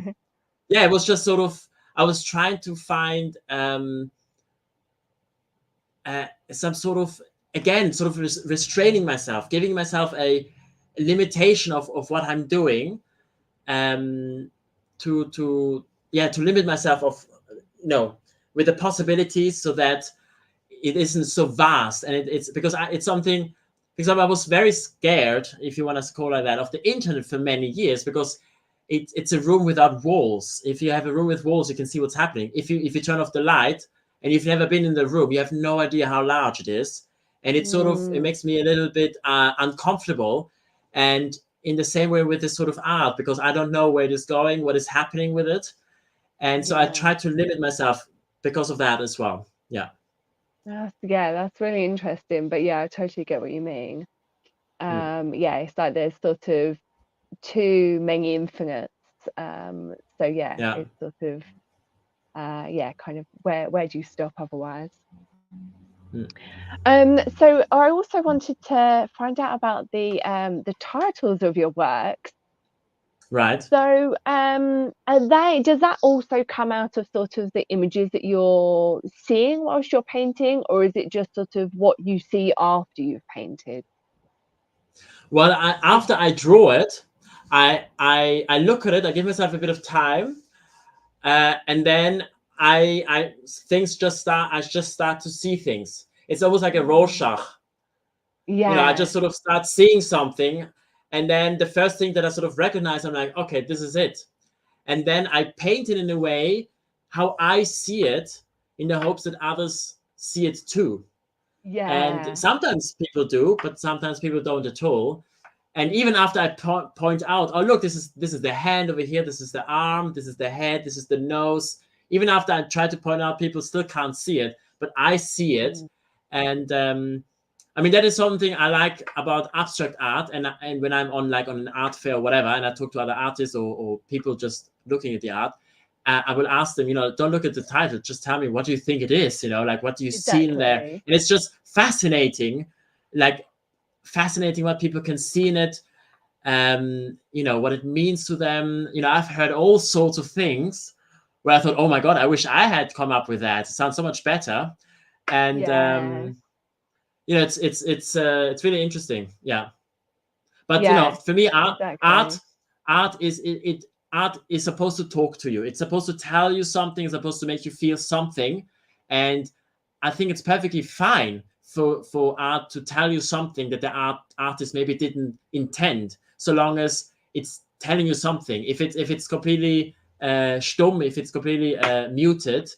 yeah, it was just sort of, I was trying to find some sort of, again, sort of restraining myself, giving myself a limitation of what I'm doing, um, to limit myself of, with the possibilities, so that it isn't so vast. And it's because it's something. For example, I was very scared, if you want to call it that, of the internet for many years, because it's a room without walls. If you have a room with walls, you can see what's happening. If you turn off the light and you've never been in the room, you have no idea how large it is, and it Mm, makes me a little bit uncomfortable. And in the same way with this sort of art, because I don't know where it is going, what is happening with it, and so I yeah. try to limit myself because of that as well. Yeah. That's really interesting. But yeah, I totally get what you mean. Mm. Yeah, it's like there's sort of too many infinites. So yeah, Yeah. it's sort of yeah, kind of where do you stop otherwise? So I also wanted to find out about the titles of your works. Right. So does that also come out of sort of the images that you're seeing whilst you're painting, or is it just sort of what you see after you've painted? Well, after I draw it, I look at it. I give myself a bit of time, and then I things just start. I just start to see things. It's almost like a Rorschach. I Yeah, just sort of start seeing something, and then the first thing that I sort of recognize, I'm like, okay, this is it. And then I paint it in a way how I see it, in the hopes that others see it too. And yeah, sometimes people do, but sometimes people don't at all. And even after I point out, oh look, this is the hand over here, this is the arm, this is the head, this is the nose. Even after I try to point out, people still can't see it, but I see it. mm, And I mean, that is something I like about abstract art. And when I'm on an art fair or whatever, and I talk to other artists or people just looking at the art, I will ask them, don't look at the title, just tell me what do you think it is, like what do you see in there? exactly. And it's just fascinating, like fascinating what people can see in it, what it means to them. I've heard all sorts of things where I thought, oh my God, I wish I had come up with that. It sounds so much better. And Yeah, it's really interesting. Yeah. But yeah, for me, art exactly. art is it art is supposed to talk to you. It's supposed to tell you something. It's supposed to make you feel something. And I think it's perfectly fine for art to tell you something that the artist maybe didn't intend, so long as it's telling you something. If it's completely stumm, if it's completely muted,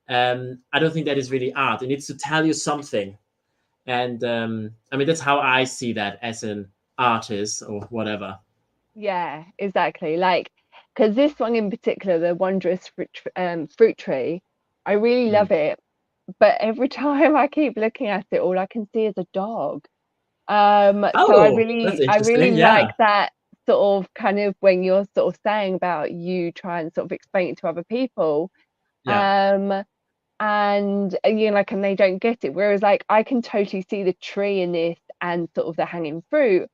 I don't think that is really art. It needs to tell you something. And I mean, that's how I see that as an artist or whatever. Yeah, exactly. Like, because this one in particular, the wondrous fruit tree, I really Mm. love it. But every time I keep looking at it, all I can see is a dog. So I Oh, that's really interesting. Yeah. like that sort of kind of when you're sort of saying about you try and sort of explain it to other people, Yeah. um, and like, and they don't get it. Whereas like I can totally see the tree in this and sort of the hanging fruit,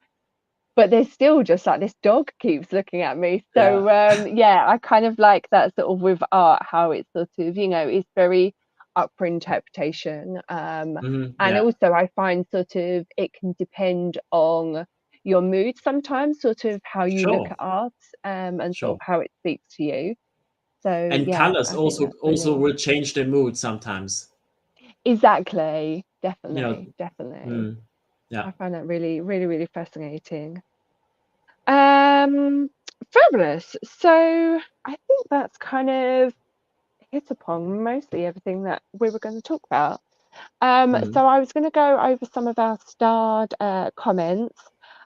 but there's still just like this dog keeps looking at me. Yeah. So yeah, I kind of like that sort of with art, how it's sort of, it's very up for interpretation. And Yeah. also I find sort of it can depend on your mood sometimes, sort of how you look Sure. at art, and sort of Sure. how it speaks to you. So And yeah, colors I think also that's also really will change the mood sometimes. exactly, You know. definitely. Mm, yeah. I find that really, really, really fascinating. Um, Fabulous. So I think that's kind of hit upon mostly everything that we were going to talk about. Mm. So I was going to go over some of our starred comments.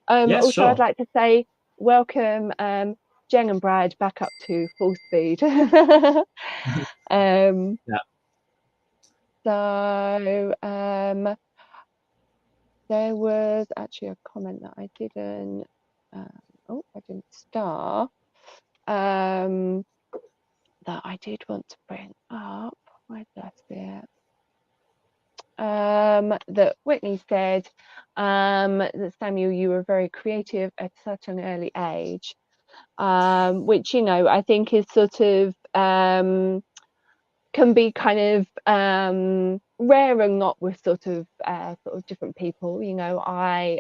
Yes. Also, I'd Sure. like to say welcome, Jen and Brad, back up to full speed. um, Yeah. so there was actually a comment that I didn't. I didn't star. Um, that I did want to bring up. Where did I see it? That Whitney said that Samuel, you were very creative at such an early age, which I think is sort of can be kind of rare and not with sort of different people. I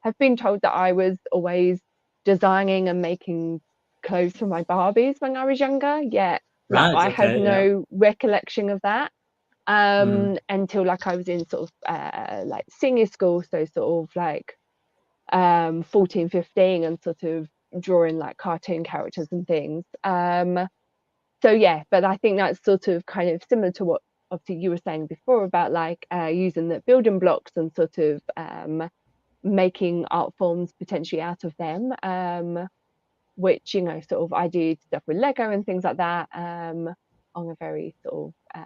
have been told that I was always designing and making clothes for my Barbies when I was younger, yet like Right. I have Okay. Yeah. no recollection of that Mm. until like I was in sort of like senior school, so sort of like 14, 15, and sort of drawing like cartoon characters and things. So yeah, but I think that's sort of kind of similar to what obviously you were saying before about like using the building blocks and sort of making art forms potentially out of them, which sort of I did stuff with Lego and things like that, on a very sort of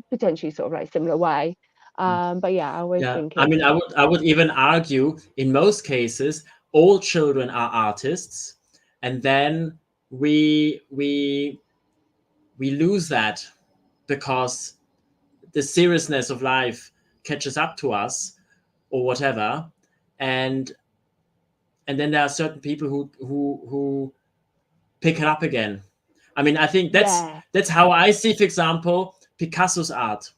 potentially sort of like similar way. But yeah, I always Yeah. think I it's mean, I would even argue in most cases, all children are artists, and then we lose that because the seriousness of life catches up to us or whatever, and then there are certain people who pick it up again. I mean, I think that's how I see, for example, Picasso's art,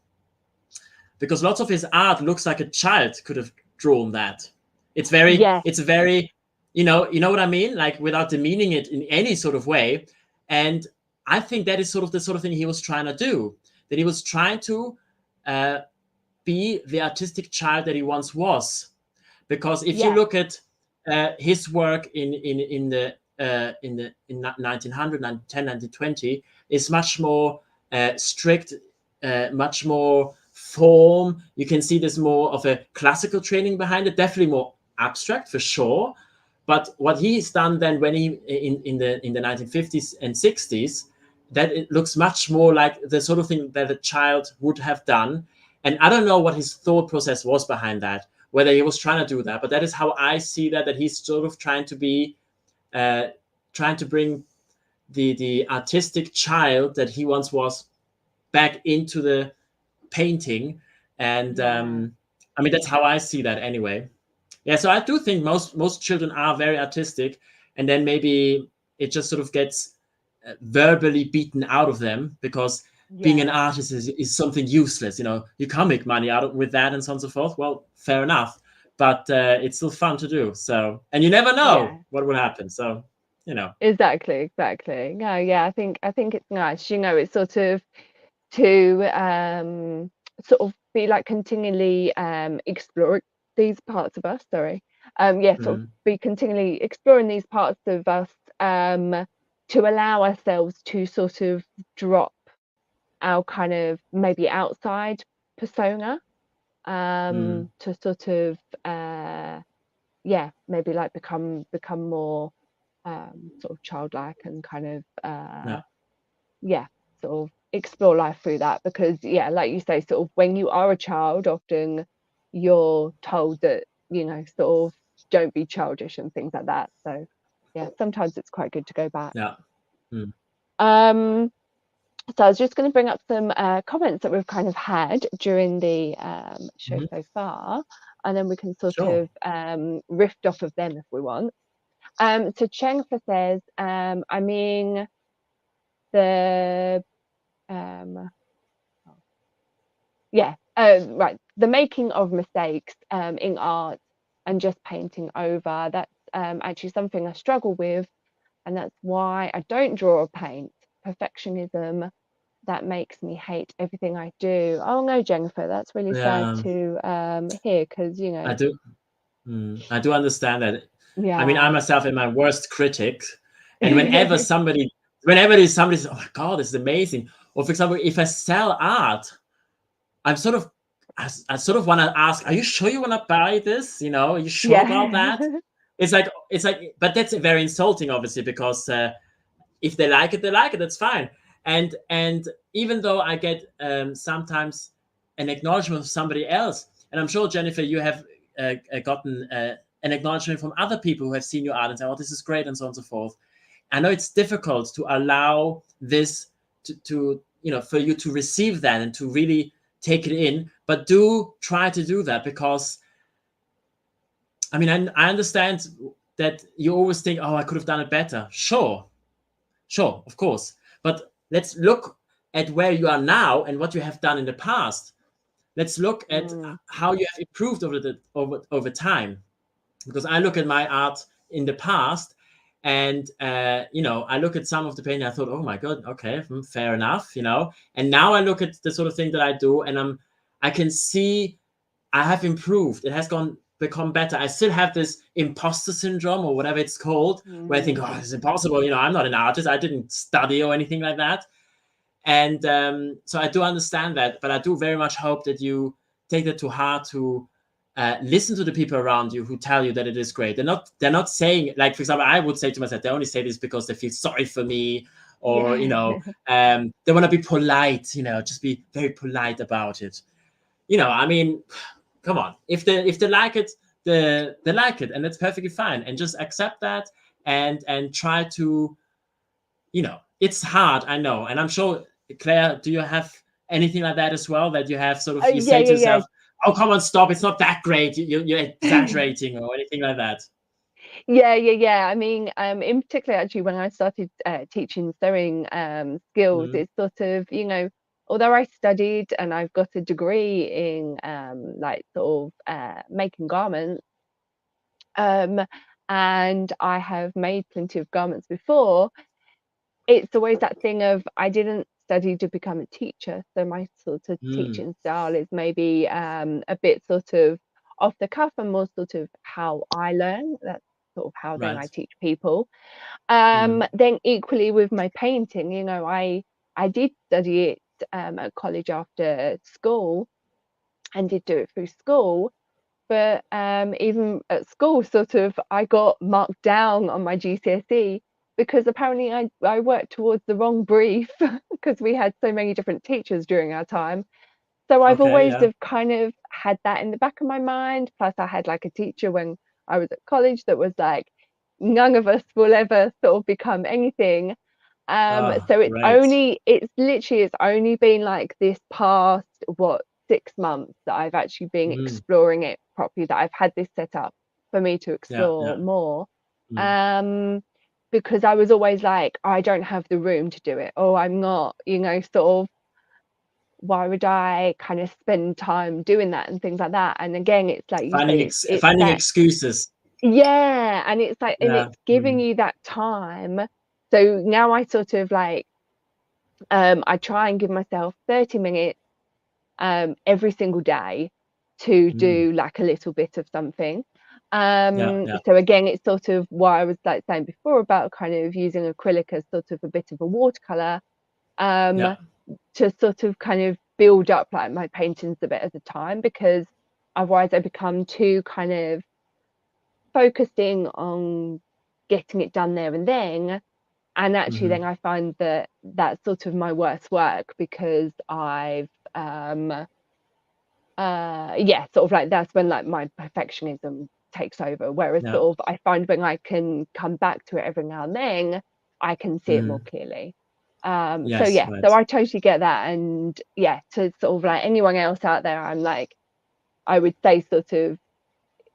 because lots of his art looks like a child could have drawn that. It's very, you know what I mean, like without demeaning it in any sort of way. And I think that is sort of the sort of thing he was trying to do, that he was trying to be the artistic child that he once was. Because if you look at his work in 1900, 1920, is much more strict, much more form. You can see there's more of a classical training behind it, definitely more abstract for sure. But what he's done then when he in the 1950s and 60s, that it looks much more like the sort of thing that a child would have done. And I don't know what his thought process was behind that, whether he was trying to do that, but that is how I see that he's sort of trying to be, trying to bring the artistic child that he once was back into the painting. And I mean, that's how I see that anyway. Yeah, so I do think most children are very artistic, and then maybe it just sort of gets verbally beaten out of them because being an artist is something useless. You know, you can't make money out of with that and so on and so forth. Well, fair enough, but it's still fun to do. So, and you never know what will happen. So, you know. Exactly. No, I think it's nice. You know, it's sort of to sort of be like continually exploring these parts of us. Sort of be continually exploring these parts of us to allow ourselves to sort of drop our kind of maybe outside persona, to sort of maybe like become more sort of childlike and kind of sort of explore life through that. Because like you say, sort of when you are a child, often you're told that, you know, sort of don't be childish and things like that. So sometimes it's quite good to go back. So I was just going to bring up some comments that we've kind of had during the show so far, and then we can sort of riff off of them if we want. So Chengfa says, I mean, the the making of mistakes in art and just painting over, that's actually something I struggle with, and that's why I don't draw or paint. Perfectionism, that makes me hate everything I do. Oh no, Jennifer, that's really sad to hear, because, you know, I do understand that. I mean, I myself am my worst critic, and whenever somebody says, "Oh my God, this is amazing," or for example, if I sell art, I sort of want to ask, "Are you sure you want to buy this? You know, are you sure about that?" It's like, but that's very insulting, obviously, because if they like it, that's fine. And even though I get sometimes an acknowledgement of somebody else, and I'm sure, Jennifer, you have gotten an acknowledgement from other people who have seen your art and say, "Oh, this is great," and so on and so forth. I know it's difficult to allow this to you know, for you to receive that and to really take it in, but do try to do that, because I mean, I understand that you always think, "Oh, I could have done it better." Sure, of course. But let's look at where you are now and what you have done in the past. Let's look at how you have improved over time. Because I look at my art in the past, and you know, I look at some of the painting, I thought, "Oh my God, okay, fair enough," you know. And now I look at the sort of thing that I do, and I can see I have improved. It has become better. I still have this imposter syndrome, or whatever it's called, where I think, "Oh, it's impossible. You know, I'm not an artist. I didn't study or anything like that." And so I do understand that, but I do very much hope that you take that to heart, to listen to the people around you who tell you that it is great. They're not saying, like, for example, I would say to myself, they only say this because they feel sorry for me, or you know, they want to be polite. You know, just be very polite about it. You know, I mean, come on, if they like it, they like it, and that's perfectly fine, and just accept that, and try to, you know, it's hard, I know, and I'm sure, Claire, do you have anything like that as well, that you have sort of, you say to yourself, oh, come on, stop, it's not that great, you're exaggerating or anything like that? Yeah. I mean, in particular, actually, when I started teaching sewing skills, Mm, it's sort of, although I studied and I've got a degree in like sort of making garments, um, and I have made plenty of garments before, it's always that thing of I didn't study to become a teacher, so my sort of mm, teaching style is maybe a bit sort of off the cuff and more sort of how I learn. That's sort of how then I right. teach people. Mm, Then equally with my painting, I did study it at college after school and did do it through school. But even at school, sort of, I got marked down on my GCSE because apparently I worked towards the wrong brief because we had so many different teachers during our time. So I've okay, always yeah. have kind of had that in the back of my mind. Plus, I had like a teacher when I was at college that was like, none of us will ever sort of become anything. Ah, So right. it's only been like this past, what, 6 months that I've actually been Mm, exploring it properly, that I've had this set up for me to yeah, explore yeah. more. Mm, Um, because I was always like, I don't have the room to do it, or I'm not, sort of, why would I kind of spend time doing that and things like that? And again, it's like you said, it's finding that, excuses. yeah, and it's like, and Yeah. it's giving Mm, you that time. So now I sort of like, I try and give myself 30 minutes every single day to mm, do like a little bit of something. yeah, yeah, So again, it's sort of what I was like saying before about kind of using acrylic as sort of a bit of a watercolor, yeah. um, to sort of kind of build up like my paintings a bit at a time, because otherwise I become too kind of focusing on getting it done there and then. And actually, Mhm. then I find that that's sort of my worst work, because I've yeah, sort of like that's when like my perfectionism takes over. Whereas Yeah. sort of I find when I can come back to it every now and then, I can see it more Mhm. clearly. So Yes, yeah, right. so I totally get that. And yeah, to sort of like anyone else out there, I'm like, I would say sort of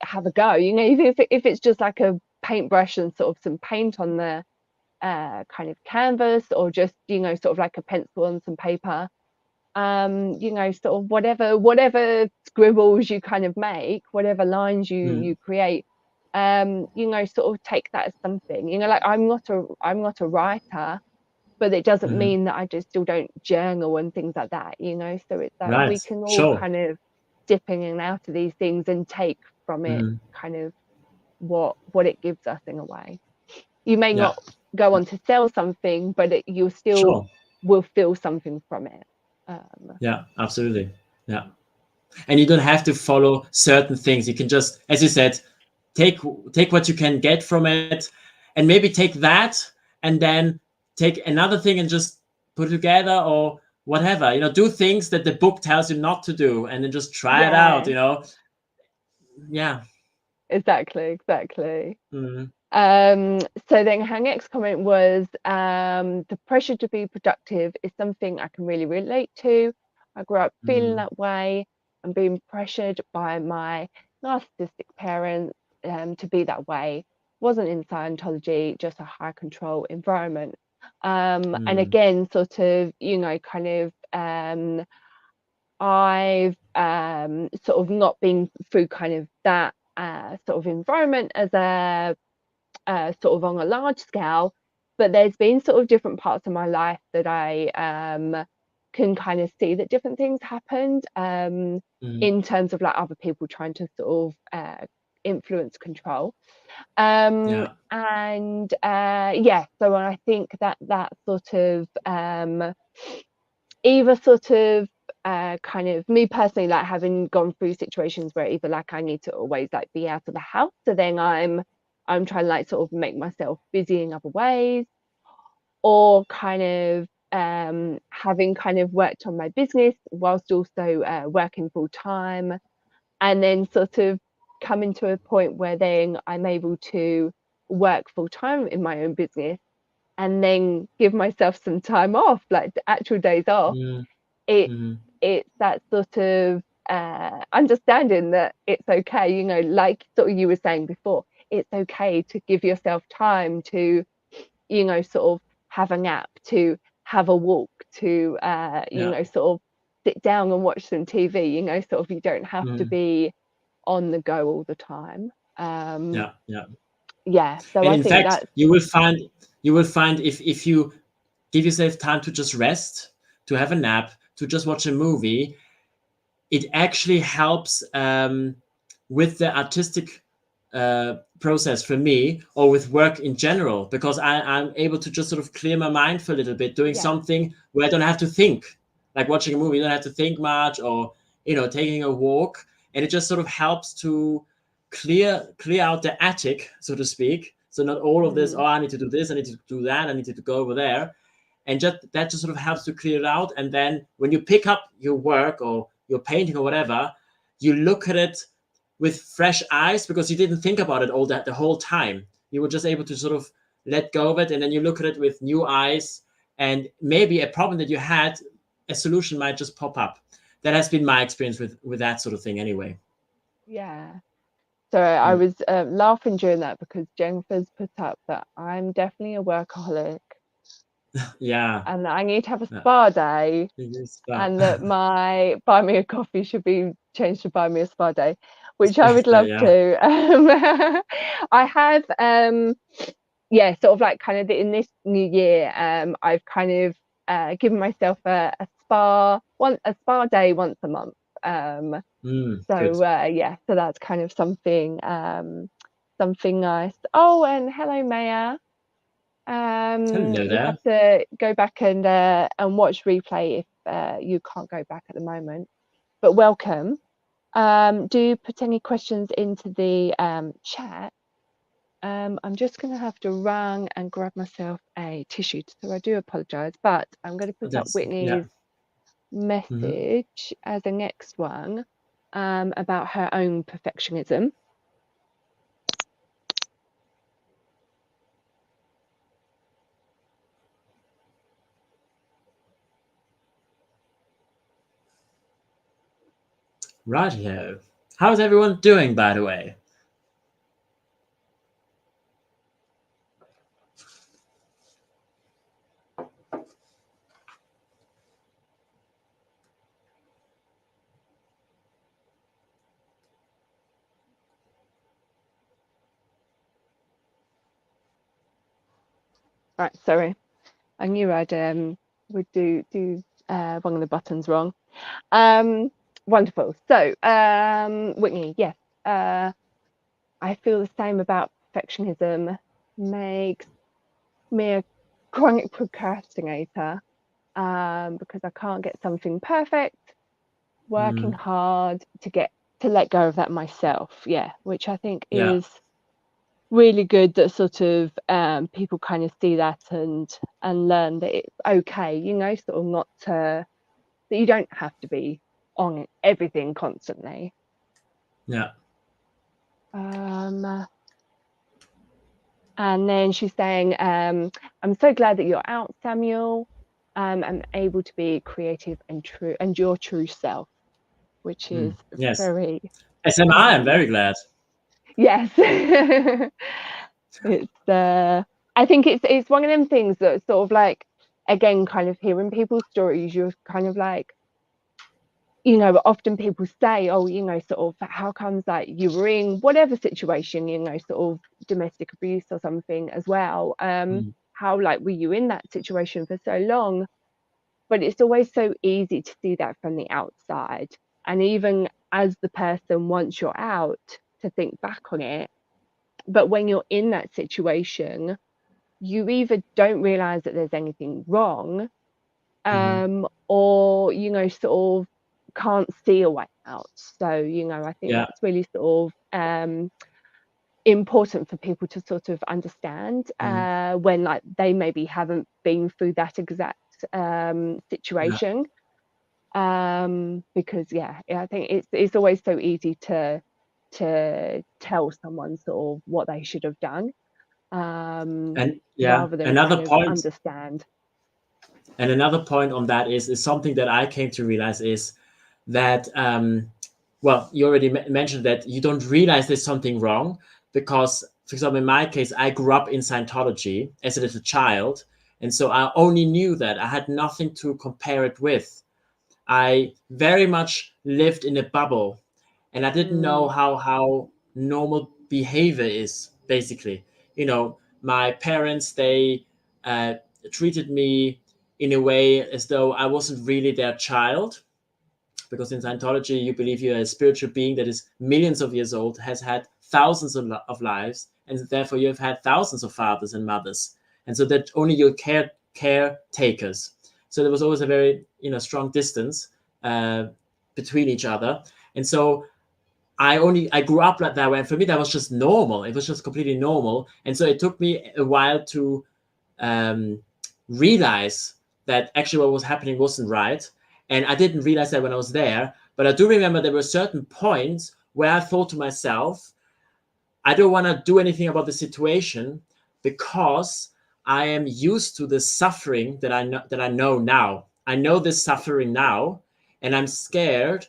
have a go, even if it's just like a paintbrush and sort of some paint on the kind of canvas, or just sort of like a pencil and some paper, sort of whatever scribbles you kind of make, whatever lines you Mm, create, sort of take that as something, like I'm not a writer, but it doesn't mhm. mean that I just still don't journal and things like that, so it's like Right. we can all Sure. kind of dip in and out of these things and take from it Mhm. kind of what it gives us in a way. You may Yeah. not go Yeah. on to sell something, but you still Sure. will feel something from it. Yeah, absolutely. Yeah. And you don't have to follow certain things. You can just, as you said, take take what you can get from it, and maybe take that and then take another thing and just put it together, or whatever. Do things that the book tells you not to do, and then just try it out, Yeah, Yeah. exactly. Mhm. Um, so then her next comment was, the pressure to be productive is something I can really relate to. I grew up feeling Mhm. that way and being pressured by my narcissistic parents to be that way. Wasn't in Scientology, just a high control environment. And Mhm. again, sort of, kind of, I've sort of not been through kind of that sort of environment as a sort of on a large scale, but there's been sort of different parts of my life that I can kind of see that different things happened, Mhm. in terms of like other people trying to sort of influence control. Yeah. And yeah, so I think that sort of either sort of kind of me personally, like having gone through situations where either like I need to always like be out of the house, so then I'm trying to like sort of make myself busy in other ways, or kind of having kind of worked on my business whilst also working full time, and then sort of coming to a point where then I'm able to work full time in my own business and then give myself some time off, like the actual days off. Mhm. it Mhm. it's that sort of understanding that it's okay, you know, like sort of you were saying before, it's okay to give yourself time to, you know, sort of have a nap, to have a walk, to you Yeah. know, sort of sit down and watch some TV, you know, sort of you don't have to be on the go all the time. Yeah. Yeah. Yeah, so And I in think fact, that's you will find if you give yourself time to just rest, to have a nap, to just watch a movie, it actually helps with the artistic process for me, or with work in general, because I'm able to just sort of clear my mind for a little bit, doing yeah, something where I don't have to think. Like watching a movie, you don't have to think much, or taking a walk, and it just sort of helps to clear out the attic, so to speak. So not all of this, mm, oh, I need to do this, I need to do that, I need to go over there, and that just sort of helps to clear it out. And then when you pick up your work or your painting or whatever, you look at it with fresh eyes, because you didn't think about it the whole time. You were just able to sort of let go of it, and then you look at it with new eyes, and maybe a problem that you had, a solution might just pop up. That has been my experience with that sort of thing anyway. yeah. So I was laughing during that because Jennifer's put up that I'm definitely a workaholic Yeah. and that I need to have a Yeah. spa day, It is fun. and that my buy me a coffee should be changed to buy me a spa day, which I would love Yeah. to. I have yeah, sort of like kind of in this new year, I've kind of given myself a spa day once a month. Good. So yeah, so that's kind of something something nice. Oh, and hello, Maya. Hello You'll there. have to go back and watch replay if you can't go back at the moment. But welcome. Do put any questions into the chat. I'm just going to have to run and grab myself a tissue, so I do apologise, but I'm going to put up That's Whitney's Mhm. message as the next one about her own perfectionism. Right here. How's everyone doing, by the way? Right, sorry, I knew I'd would do one of the buttons wrong. Wonderful. So Whitney, yes, I feel the same about perfectionism. Makes me a chronic procrastinator because I can't get something perfect. Working hard to let go of that myself. Yeah, which I think Yeah. is really good that sort of people kind of see that and learn that it's okay, you know, sort of not to, that you don't have to be on everything constantly. Yeah. And then she's saying, I'm so glad that you're out, Samuel. I'm able to be creative and true and your true self, which is Yes. very, As am I. I'm very, very glad. yes. It's I think it's one of them things that sort of like, again, kind of hearing people's stories, you're kind of like, you know, often people say, oh, you know, sort of how comes like you were in whatever situation, you know, sort of domestic abuse or something as well, how like were you in that situation for so long? But it's always so easy to see that from the outside, and even as the person, once you're out, to think back on it. But when you're in that situation, you either don't realize that there's anything wrong, or, you know, sort of can't see a way out. So, you know, I think Yeah. that's really sort of important for people to sort of understand when like they maybe haven't been through that exact Yeah. situation. Because yeah, I think it's always so easy to tell someone sort of what they should have done, And yeah, rather than another kind of point, understand. on that is something that I came to realize is that well, you already mentioned that you don't realize there's something wrong because, for example, in my case, I grew up in Scientology as a little child, and so I only knew that. I had nothing to compare it with. I very much lived in a bubble, and I didn't know how normal behavior is, basically. You know, my parents, they treated me in a way as though I wasn't really their child, because in Scientology, you believe you're a spiritual being that is millions of years old, has had thousands of lives, and therefore you have had thousands of fathers and mothers, and so that only your caretakers. So there was always a very strong distance between each other, and so I grew up like that way, and for me that was just normal. It was just completely normal, and so it took me a while to realize that actually what was happening wasn't right. And I didn't realize that when I was there, but I do remember there were certain points where I thought to myself, I don't want to do anything about the situation because I am used to the suffering that I know now. I know this suffering now, and I'm scared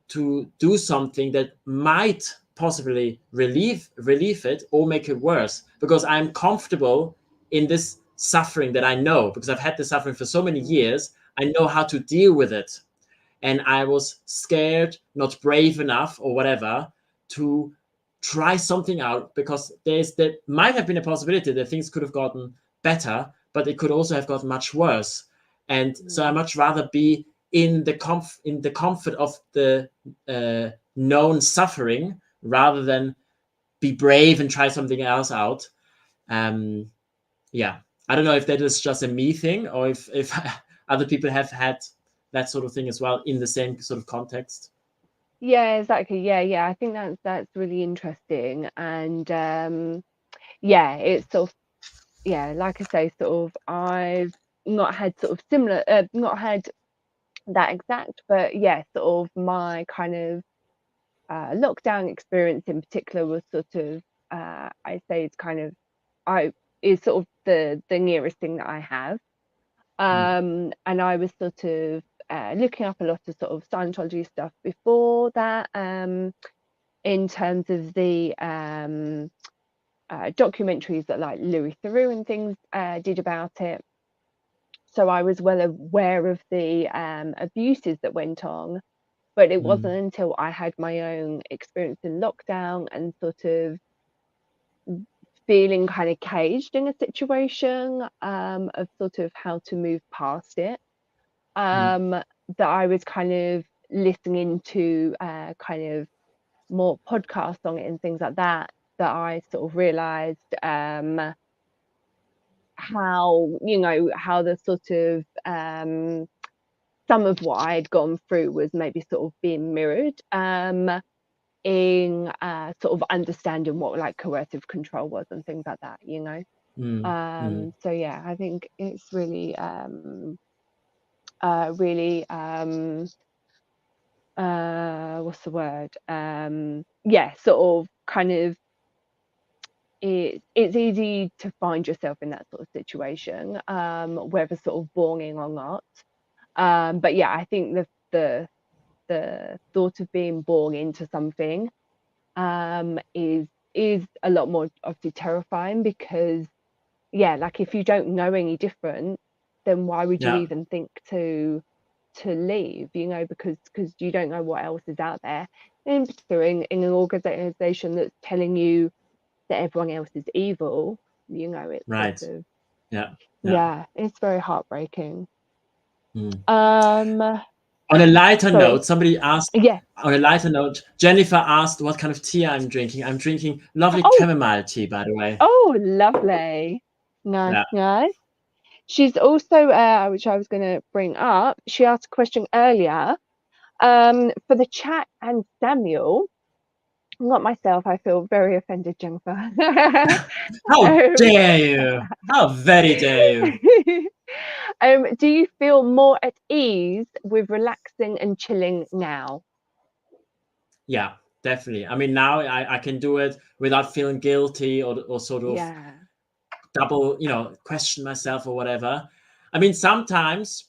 to do something that might possibly relieve it or make it worse, because I'm comfortable in this suffering that I know, because I've had this suffering for so many years. I know how to deal with it, and I was scared, not brave enough or whatever, to try something out, because there might have been a possibility that things could have gotten better, but it could also have gotten much worse. And so I much rather be in the comfort of the known suffering rather than be brave and try something else out. Yeah, I don't know if that is just a me thing, or if other people have had that sort of thing as well in the same sort of context. Yeah, exactly. Yeah. I think that's really interesting. And yeah, it's sort of, yeah, like I say, sort of I've not had sort of similar, not had that exact, but yeah, sort of my kind of lockdown experience in particular was sort of I say it's kind of is sort of the nearest thing that I have. And I was sort of looking up a lot of sort of Scientology stuff before that, in terms of the documentaries that like Louis Theroux and things did about it. So I was well aware of the abuses that went on, but it wasn't until I had my own experience in lockdown and sort of feeling kind of caged in a situation, of sort of how to move past it, that I was kind of listening to kind of more podcasts on it and things like that, that I sort of realized how how the sort of some of what I'd gone through was maybe sort of being mirrored in sort of understanding what like coercive control was and things like that, so yeah, I think it's really really what's the word, yeah, sort of kind of it's easy to find yourself in that sort of situation, whether sort of belonging or not, but yeah, I think the thought of being born into something is a lot more obviously terrifying, because yeah, like if you don't know any different, then why would you Yeah, even think to leave, because you don't know what else is out there, in particular in an organization that's telling you that everyone else is evil. It's right. sort of, Yeah, yeah. yeah, it's very heartbreaking. Mm. um On a lighter Sorry. note, somebody asked. Yeah. On a lighter note, Jennifer asked what kind of tea I'm drinking. I'm drinking lovely Oh, chamomile tea, by the way. lovely. Nice, Yeah. nice. She's also, which I was going to bring up, she asked a question earlier, for the chat and Samuel, not myself. I feel very offended, Jennifer. How um, dare you? How very dare you? do you feel more at ease with relaxing and chilling now? Yeah, definitely. I mean, now I can do it without feeling guilty or sort of Yeah. double, question myself or whatever. I mean, sometimes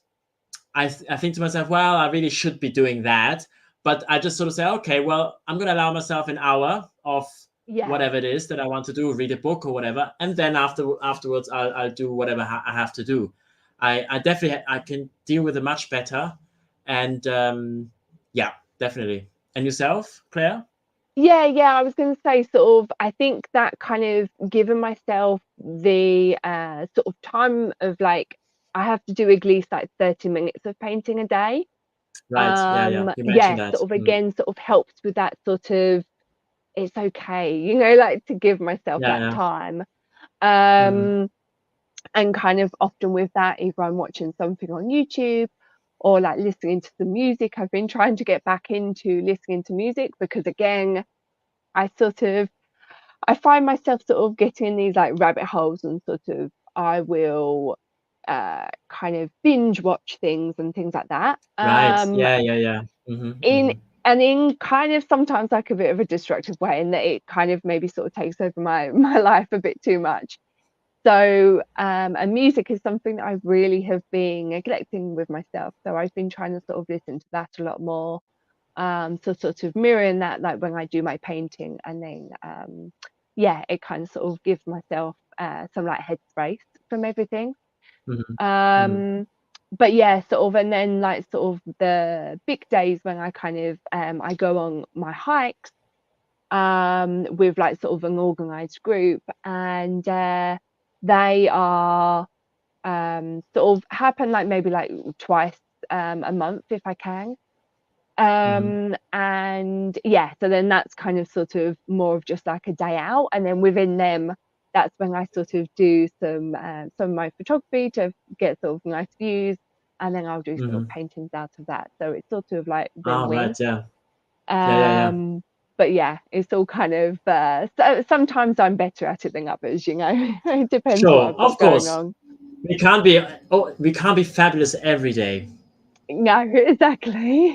I think to myself, well, I really should be doing that. But I just sort of say, okay, well, I'm going to allow myself an hour of Yeah. whatever it is that I want to do, read a book or whatever. And then afterwards, I'll do whatever I have to do. I definitely, I can deal with it much better. And yeah, definitely. And yourself, Claire? Yeah, I was going to say sort of, I think that kind of given myself the sort of time of like, I have to do at least like 30 minutes of painting a day. Right. Yeah. You mentioned Yeah, that. sort of again, sort of helps with that sort of, it's okay, you know, like to give myself that time. And kind of often with that, either I'm watching something on YouTube or like listening to some music. I've been trying to get back into listening to music because again, I find myself sort of getting in these like rabbit holes and sort of I will kind of binge watch things and things like that. Right. Yeah. In kind of sometimes like a bit of a destructive way, in that it kind of maybe sort of takes over my life a bit too much. So and music is something that I really have been neglecting with myself. So I've been trying to sort of listen to that a lot more. So sort of mirroring that like when I do my painting, and then yeah, it kind of sort of gives myself some like headspace from everything. But yeah, sort of, and then like sort of the big days when I kind of I go on my hikes with like sort of an organized group, and they are sort of happen like maybe like twice a month if I can. And yeah, so then that's kind of sort of more of just like a day out, and then within them, that's when I sort of do some of my photography to get sort of nice views, and then I'll do sort of paintings out of that. So it's sort of like win-win. Right. Yeah. But yeah, it's all kind of so sometimes I'm better at it than others, you know. It depends what Sure. I've Of got going course. on. We can't be fabulous every day. No, exactly.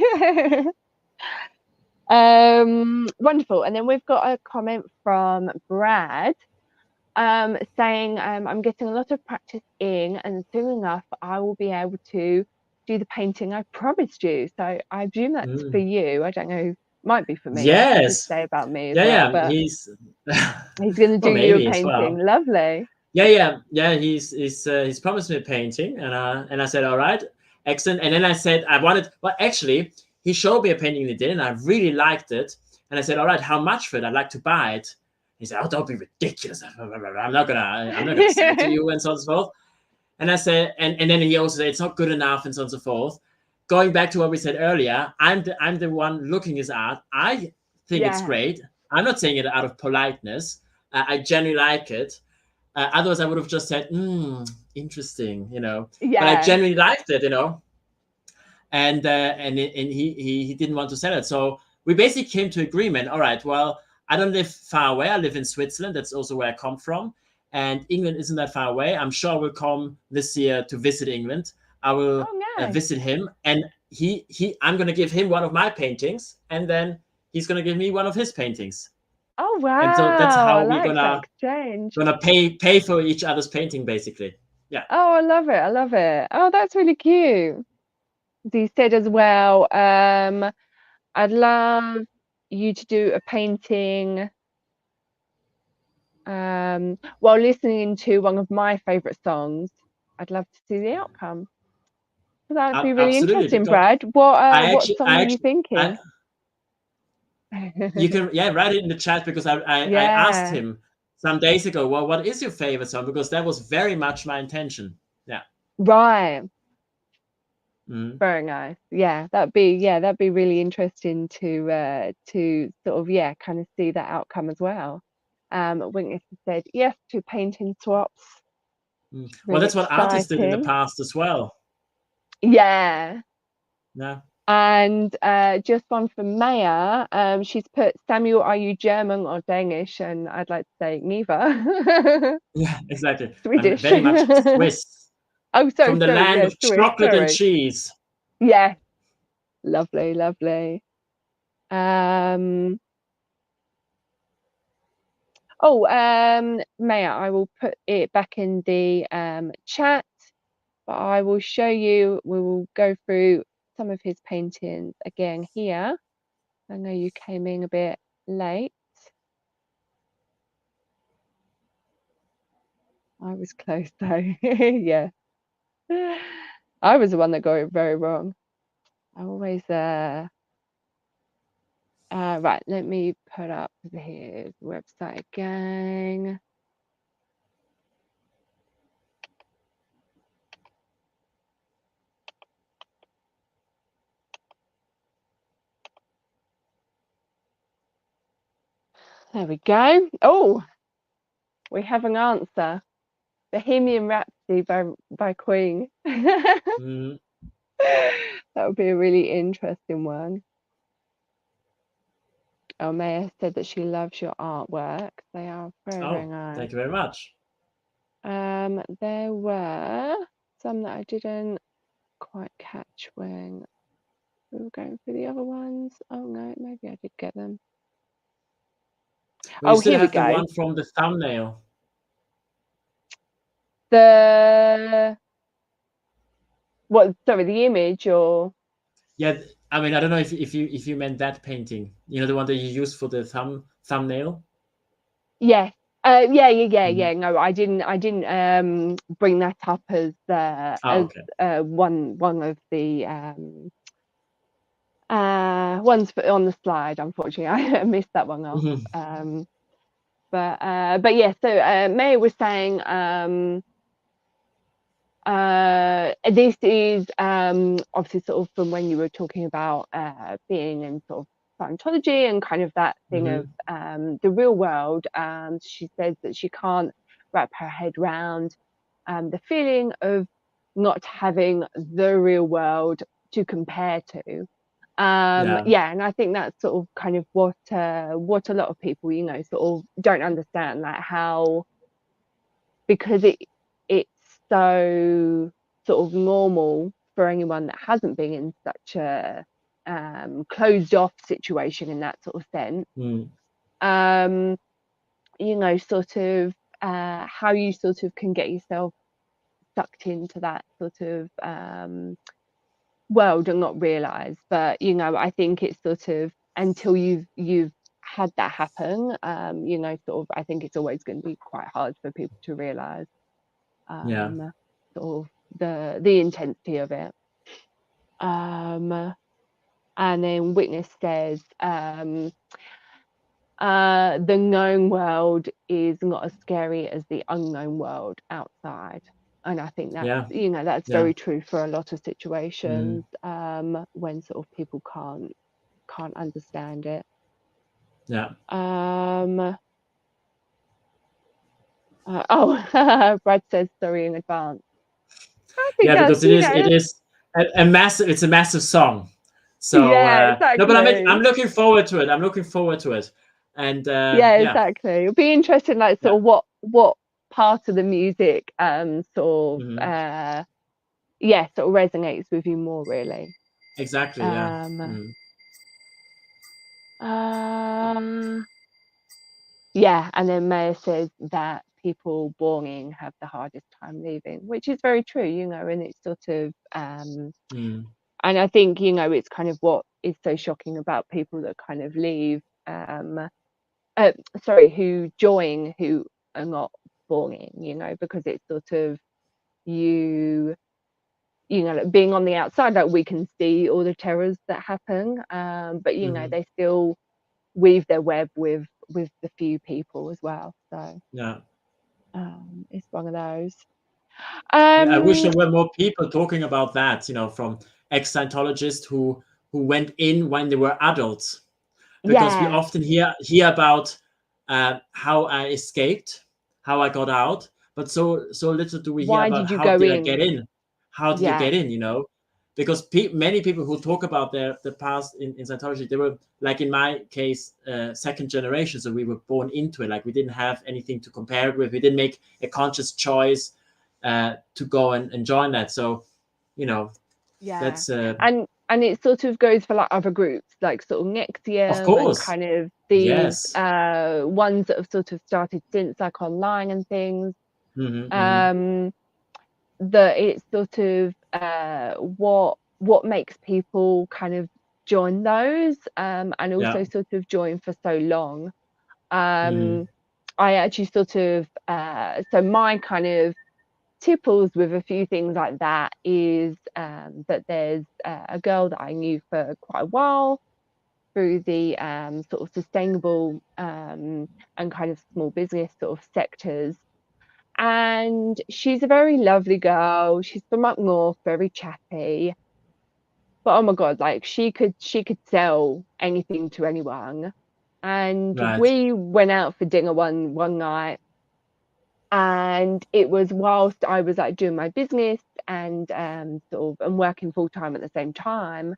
Wonderful. And then we've got a comment from Brad saying, I'm getting a lot of practice in, and soon enough I will be able to do the painting I promised you. So I presume that's for you. I don't know, might be for me. I could Yes. say about me as Yeah. well, but He's he's going to do well, you a maybe as painting. well. Lovely. Yeah. He's promised me a painting, and I said, all right, excellent. And then I said I wanted. Well, actually, he showed me a painting he did, and I really liked it. And I said, all right, how much for it? I'd like to buy it. He said, oh, don't be ridiculous. I'm not gonna sell it to you, and so on and so forth. And I said, and then he also said it's not good enough, and so on and so forth. Going back to what we said earlier, I'm the one looking his art. I think it's great. I'm not saying it out of politeness. I genuinely like it. Otherwise, I would have just said, interesting, you know. But I genuinely liked it, you know. And he didn't want to sell it. So we basically came to agreement. All right, well, I don't live far away. I live in Switzerland. That's also where I come from. And England isn't that far away. I'm sure I will come this year to visit England. I will visit him, and I'm going to give him one of my paintings, and then he's going to give me one of his paintings. Oh wow! And so that's how we're gonna pay for each other's painting, basically. Yeah. Oh, I love it! I love it. Oh, that's really cute. He said as well, I'd love you to do a painting while listening to one of my favorite songs. I'd love to see the outcome. So that'd be really interesting, Brad. What song were you thinking? You can write it in the chat, because I asked him some days ago, well, what is your favorite song? Because that was very much my intention. Yeah. Right. Very nice. Yeah, that'd be really interesting to sort of kind of see that outcome as well. Witness said yes to painting swaps. Well, really that's what artists did in the past as well. Yeah. And just one from Maya, she's put, Samuel, are you German or Danish? And I'd like to say neither. Yeah, exactly. Swedish. I'm very much Swiss. Oh, sorry, from the land of Swiss, chocolate and cheese. Yeah. Lovely, lovely. Maya, I will put it back in the chat. but I will show you. We will go through some of his paintings again here. I know you came in a bit late. I was close though. Yeah. I was the one that got it very wrong. I always right, let me put up his website again. There we go. Oh, we have an answer. Bohemian Rhapsody by Queen. Mm. That would be a really interesting one. Oh, Maya said that she loves your artwork. They are very, very Oh, nice. thank you very much. There were some that I didn't quite catch when we were going through the other ones. Oh no, maybe I did get them. Well, you Oh, still here we have the go. one from the thumbnail. What? Sorry, the image or? Yeah, I mean, I don't know if you meant that painting. You know, the one that you used for the thumbnail. Yes. Yeah. Mhm. No, I didn't bring that up as Oh, okay. one of the ones on the slide. Unfortunately, I missed that one off. Mhm. But yeah. So May was saying this is obviously sort of from when you were talking about being in sort of Scientology and kind of that thing of the real world. She says that she can't wrap her head around the feeling of not having the real world to compare to. Yeah. Yeah, and I think that's sort of kind of what a lot of people, you know, sort of don't understand, like how, because it's so sort of normal for anyone that hasn't been in such a closed off situation in that sort of sense. Mm. You know, sort of how you sort of can get yourself sucked into that sort of world and not realize. But you know, I think it's sort of until you've had that happen, you know, sort of, I think it's always going to be quite hard for people to realize Yeah. sort of the intensity of it. And then Witness says the known world is not as scary as the unknown world outside. And I think that's, Yeah. you know, that's Yeah. very true for a lot of situations when sort of people can't understand it. Yeah. Oh, Brad says sorry in advance. I think Yeah, that's, because you know, it is a massive. It's a massive song. So yeah, no, but exactly. I'm looking forward to it. I'm looking forward to it. And Yeah, yeah. exactly. It'll be interesting, like Yeah. sort of what part of the music sort of yeah, sort of resonates with you more, really. Exactly. Yeah. Yeah, and then Maya says that people born in have the hardest time leaving, which is very true, you know, and it's sort of and I think, you know, it's kind of what is so shocking about people that kind of leave who join who are not born in, you know, because it's sort of you know, like being on the outside, like we can see all the terrors that happen, but you know, they still weave their web with the few people as well. So Yeah. it's one of those. I wish there were more people talking about that, you know, from ex-Scientologists who went in when they were adults, because we Yeah. often hear about how I escaped, how I got out, but so little do we hear Why about did you how go did I get in? in, how did you Yeah. get in, you know, because many people who talk about the past in Scientology, they were, like in my case, second generation, so we were born into it, like we didn't have anything to compare it with, we didn't make a conscious choice to go and join that. So, you know, Yeah. that's And it sort of goes for like other groups, like sort of of Nexium and course, kind of these yes. ones that have sort of started since, like online and things. that it's sort of what makes people kind of join those, and also Yeah. sort of join for so long. Mhm. I actually sort of so my kind of tipples with a few things like that is that there's a girl that I knew for quite a while through the sort of sustainable and kind of small business sort of sectors. And she's a very lovely girl. She's from up north, very chatty. But oh my God, like she could sell anything to anyone. And Right. we went out for dinner one night, and it was whilst I was like doing my business and sort of and working full time at the same time.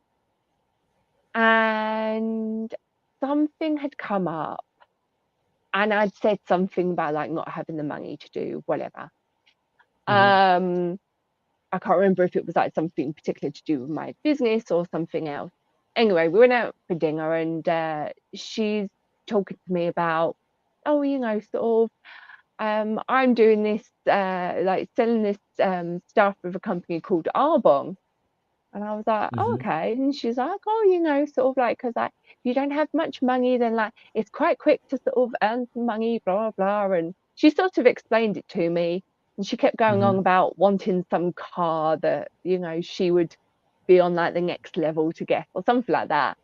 And something had come up, and I'd said something about like not having the money to do whatever. Mhm. Um, I can't remember if it was like something particular to do with my business or something else. Anyway, we went out for dinner, and she's talking to me about, oh, sort of, I'm doing this, like selling this stuff with a company called Arbon. And I was like, oh, Mhm. okay. And she's like, oh, sort of like, because like, if you don't have much money, then like it's quite quick to sort of earn some money, blah, blah. And she sort of explained it to me. And she kept going on Mhm. about wanting some car that, she would be on like the next level to get or something like that.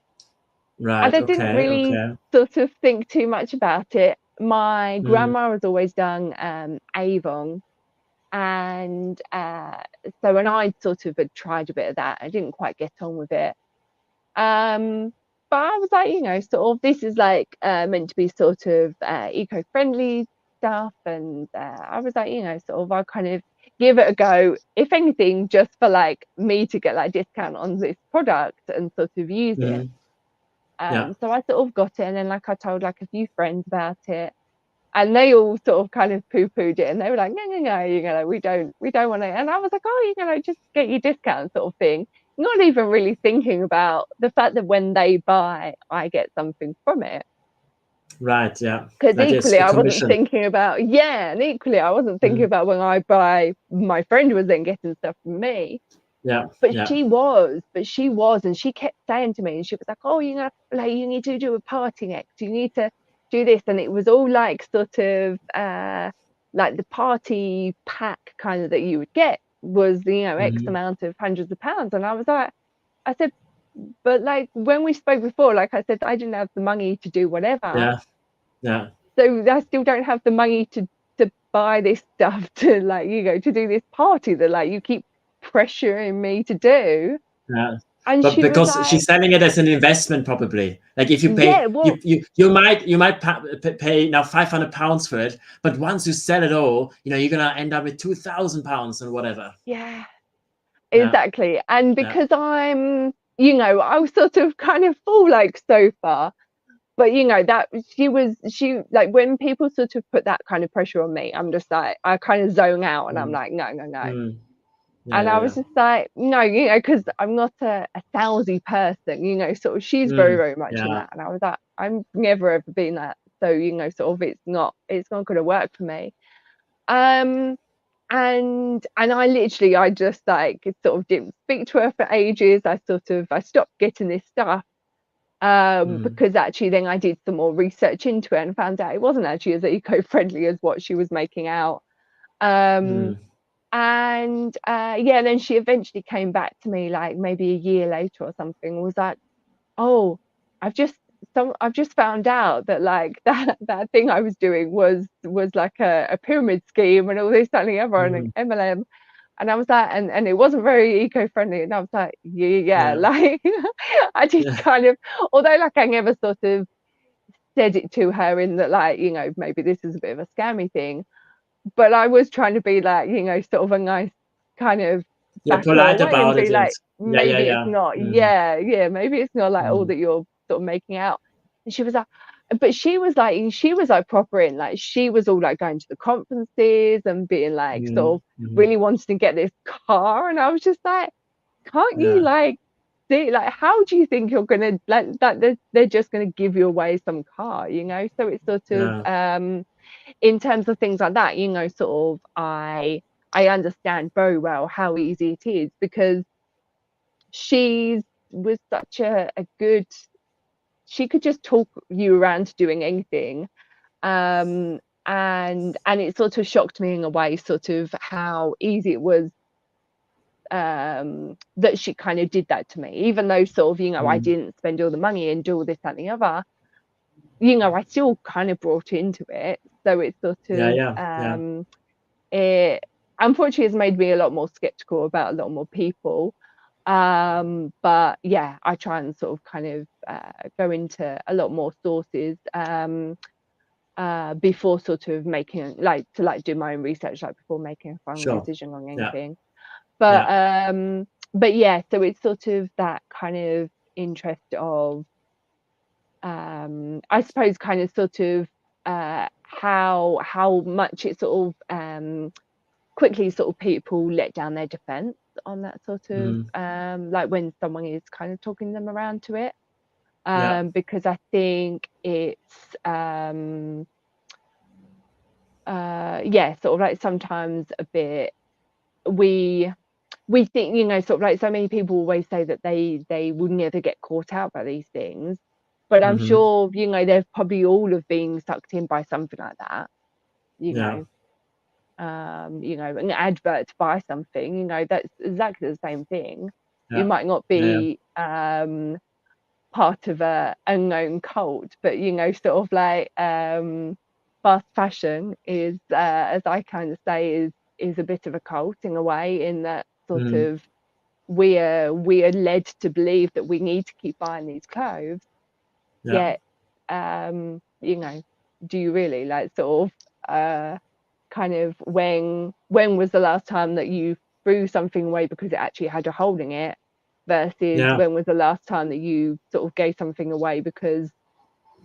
And Right. I didn't Okay. really Okay. sort of think too much about it. My Mm. grandma has always done Avon, and so when I sort of had tried a bit of that, I didn't quite get on with it. But I was like, sort of this is like meant to be sort of eco-friendly stuff, and I was like, sort of I'll kind of give it a go, if anything, just for like me to get like discount on this product and sort of use it. Mhm. Yeah. So I sort of got it, and then like I told like a few friends about it, and they all sort of kind of poo-pooed it, and they were like, no, no, no, we don't want it. And I was like, oh, just get your discount sort of thing, not even really thinking about the fact that when they buy, I get something from it. Right. Yeah. Because That is equally a I wasn't commission. thinking about, yeah, and equally I wasn't thinking Mhm. about when I buy, my friend was then getting stuff from me. Yeah. But Yeah. she was, and she kept saying to me, and she was like, oh, like you need to do a party next, you need to do this. And it was all like sort of like the party pack kind of that you would get was, X Mhm. amount of hundreds of pounds. And I was like, I said, but like when we spoke before, like I said, I didn't have the money to do whatever. Yeah. Yeah. So I still don't have the money to buy this stuff to like, to do this party that like you keep pressuring me to do. Yeah. And But she was because like, she's selling it as an investment, probably. Like if you pay, yeah, well, you might pay now £500 for it, but once you sell it all, you're gonna end up with £2,000 or whatever. yeah, Yeah. exactly. And Yeah. because I'm, I was sort of kind of full like so far, but that she like when people sort of put that kind of pressure on me, I'm just like, I kind of zone out, and I'm Mm. like, no, no, no. Mm. Yeah. And Yeah. I Yeah. was just like, no, because I'm not a salesy person, sort of she's very, Mm. very much in Yeah. that. And I was like, I'm never ever been that. So, sort of it's not going to work for me. Um, and I just like sort of didn't speak to her for ages. I stopped getting this stuff Mm. because actually then I did some more research into it and found out it wasn't actually as eco-friendly as what she was making out. Um, Mm. and yeah, then she eventually came back to me like maybe a year later or something, and was like, oh, I've just I've just found out that like that thing I was doing was like a pyramid scheme and all this that and the other and an Mm. MLM. And I was like, and it wasn't very eco-friendly. And I was like, yeah, Yeah. like I did Yeah. kind of, although like I never sort of said it to her in that like, maybe this is a bit of a scammy thing, but I was trying to be like, sort of a nice kind of You're back her polite away and about be it, and like, yeah. Yeah. maybe it's Yeah. not, Mm. maybe it's not like all Mm. that you're sort of making out. And she was like, but she was like proper in, like she was all like going to the conferences and being like sort Mm. of Mm. really wanting to get this car. And I was just like, can't you Yeah. like see, like how do you think you're gonna like that they're just gonna give you away some car, so it's sort of Yeah. in terms of things like that, sort of I understand very well how easy it is, because she was such a good, she could just talk you around doing anything. And it sort of shocked me in a way, sort of how easy it was, that she kind of did that to me, even though sort of, you know, I didn't spend all the money and do all this, that, and the other. You know, I still kind of brought into it. So it's sort of, it unfortunately has made me a lot more skeptical about a lot more people. But yeah, I try and sort of kind of go into a lot more sources before sort of making, like, to like do my own research, like before making a final decision on anything. But yeah, so it's sort of that kind of interest of, I suppose, kind of sort of how much it sort of quickly sort of people let down their defense on that sort of like when someone is kind of talking them around to it, because I think it's yeah, sort of like sometimes a bit, we think, you know, sort of like so many people always say that they will never get caught out by these things, but I'm sure, you know, they've probably all have been sucked in by something like that, you know. You know, an advert to buy something, you know, that's exactly the same thing. You might not be part of a unknown cult, but, you know, sort of like fast fashion is, as I kind of say, is a bit of a cult in a way, in that sort of we are led to believe that we need to keep buying these clothes, yet you know, do you really, like, sort of kind of when was the last time that you threw something away because it actually had a hole in it, versus when was the last time that you sort of gave something away because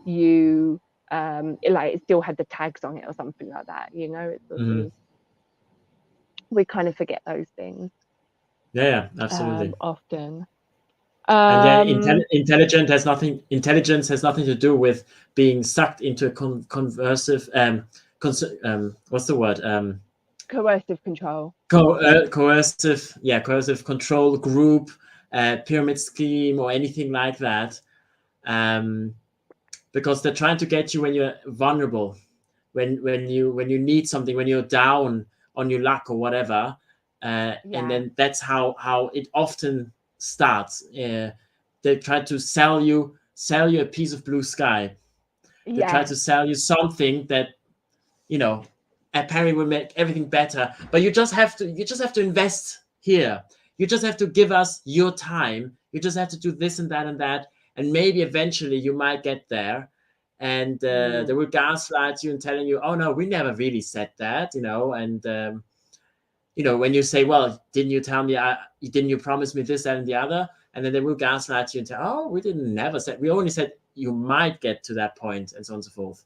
you like it still had the tags on it or something like that, you know. It's sort of, we kind of forget those things absolutely. often. And intelligence has nothing to do with being sucked into a conversive what's the word, coercive control. Coercive control group, pyramid scheme, or anything like that, because they're trying to get you when you're vulnerable, when you need something, when you're down on your luck or whatever, and then that's how it often starts. They try to sell you a piece of blue sky. They try to sell you something that, you know, apparently will make everything better, but you just have to invest here. You just have to give us your time. You just have to do this and that and that, and maybe eventually you might get there. And they will gaslight you and telling you, oh no, we never really said that, you know. And you know, when you say, well, didn't you tell me, didn't you promise me this, that, and the other? And then they will gaslight you and say, oh, we never said, we only said you might get to that point, and so on and so forth.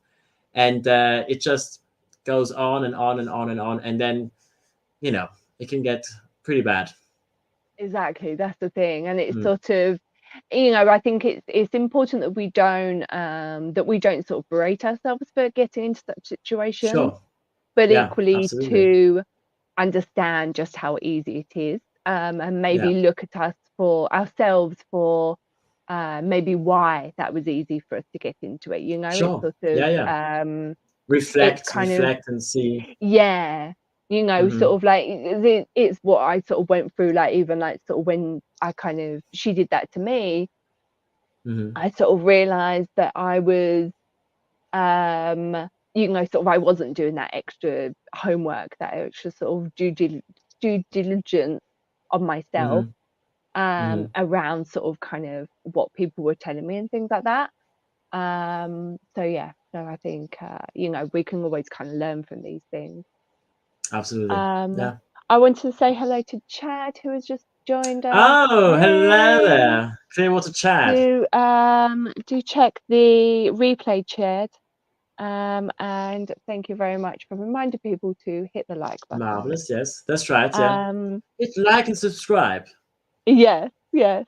And it just goes on and on and on and on, and then, you know, it can get pretty bad. Exactly, that's the thing. And it's sort of, you know, I think it's important that we don't sort of berate ourselves for getting into such situations, but equally absolutely. to understand just how easy it is, and maybe look at us for ourselves for maybe why that was easy for us to get into it, you know. It's sort of reflect kind and see. You know, sort of like it's what I sort of went through, like even like sort of when I kind of, she did that to me, I sort of realized that I was you know, sort of I wasn't doing that extra homework, that extra sort of due diligence on myself, around sort of kind of what people were telling me and things like that. So yeah, so I think you know, we can always kind of learn from these things. Absolutely. I wanted to say hello to Chad, who has just joined us. Oh, hello there, Clearwater Chad. Do check the replay, Chad. And thank you very much for reminding people to hit the like button. Marvelous, yes, that's right. Hit like and subscribe. Yes. And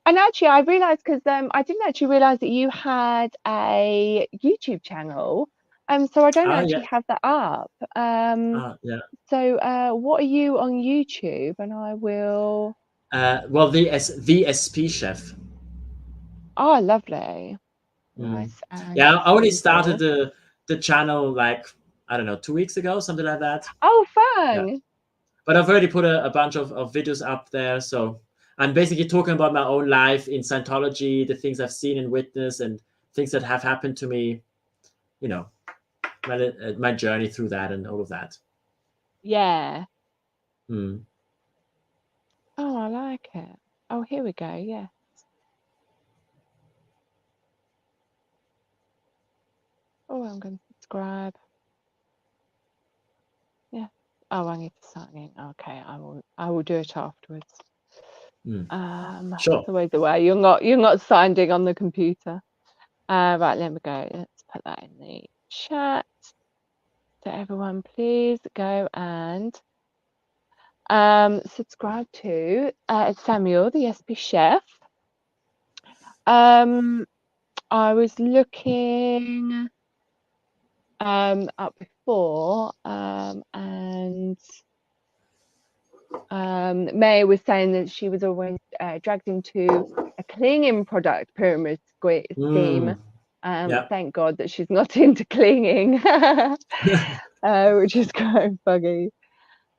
actually, I realized, because I didn't actually realize that you had a YouTube channel. So I don't Ah, actually yeah. have that up. Yeah. So what are you on YouTube? And I will. Well, the SP chef. Oh, lovely. Mm. Nice and Yeah, I only started simple. the channel like, I don't know, 2 weeks ago, something like that. Oh, Yeah. fun. But I've already put a bunch of videos up there. So I'm basically talking about my own life in Scientology, the things I've seen and witnessed, and things that have happened to me, you know, my journey through that and all of that. Yeah. Mm. Oh, I like it. Oh, here we go. Yeah. Oh, I'm going to subscribe. Yeah. Oh, I need to sign in. Okay, I will do it afterwards. Sure. It's always the way. You're not signed in on the computer. Right, there we go. Let's put that in the chat. So everyone, please go and subscribe to Samuel, the SP chef. I was looking up before, and May was saying that she was always dragged into a cleaning product pyramid scheme. Yeah. Thank God that she's not into cleaning, which is kind of funny.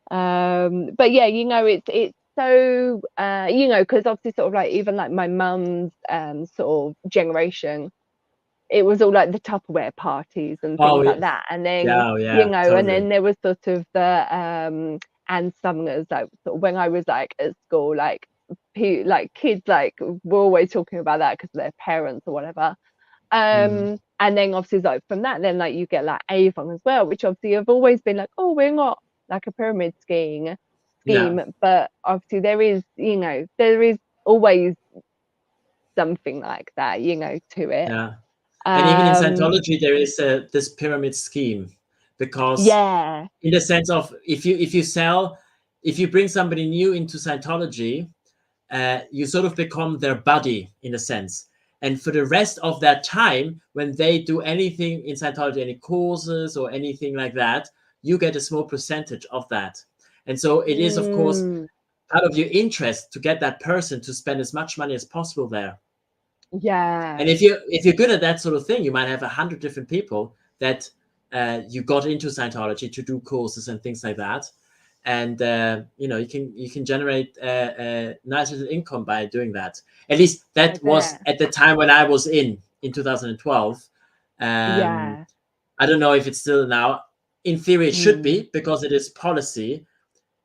But yeah, it's so because obviously sort of like even like my mum's sort of generation, it was all like the Tupperware parties and Oh, things like that. And then, yeah, and totally. then there was sort of the and Summoners, like sort of when I was like at school, like kids like were always talking about that because of their parents or whatever. And then obviously like from that, then like you get like Avon as well, which obviously have always been like, oh, we're not like a pyramid scheme, Yeah. but obviously there is always something like that, to it. Yeah. And even in Um, Scientology, there is this pyramid scheme, because yeah, in the sense of if you bring somebody new into Scientology, you sort of become their buddy in a sense. And for the rest of that time, when they do anything in Scientology, any courses or anything like that, you get a small percentage of that. And so it is, of course, part of your interest to get that person to spend as much money as possible there. yeah, And if you're good at that sort of thing, you might have 100 different people that you got into Scientology to do courses and things like that, and you can generate a nice little income by doing that. At least I that was bet. at the time when I was in 2012. Yeah, I don't know if it's still now. In theory, it should mm, be, because it is policy.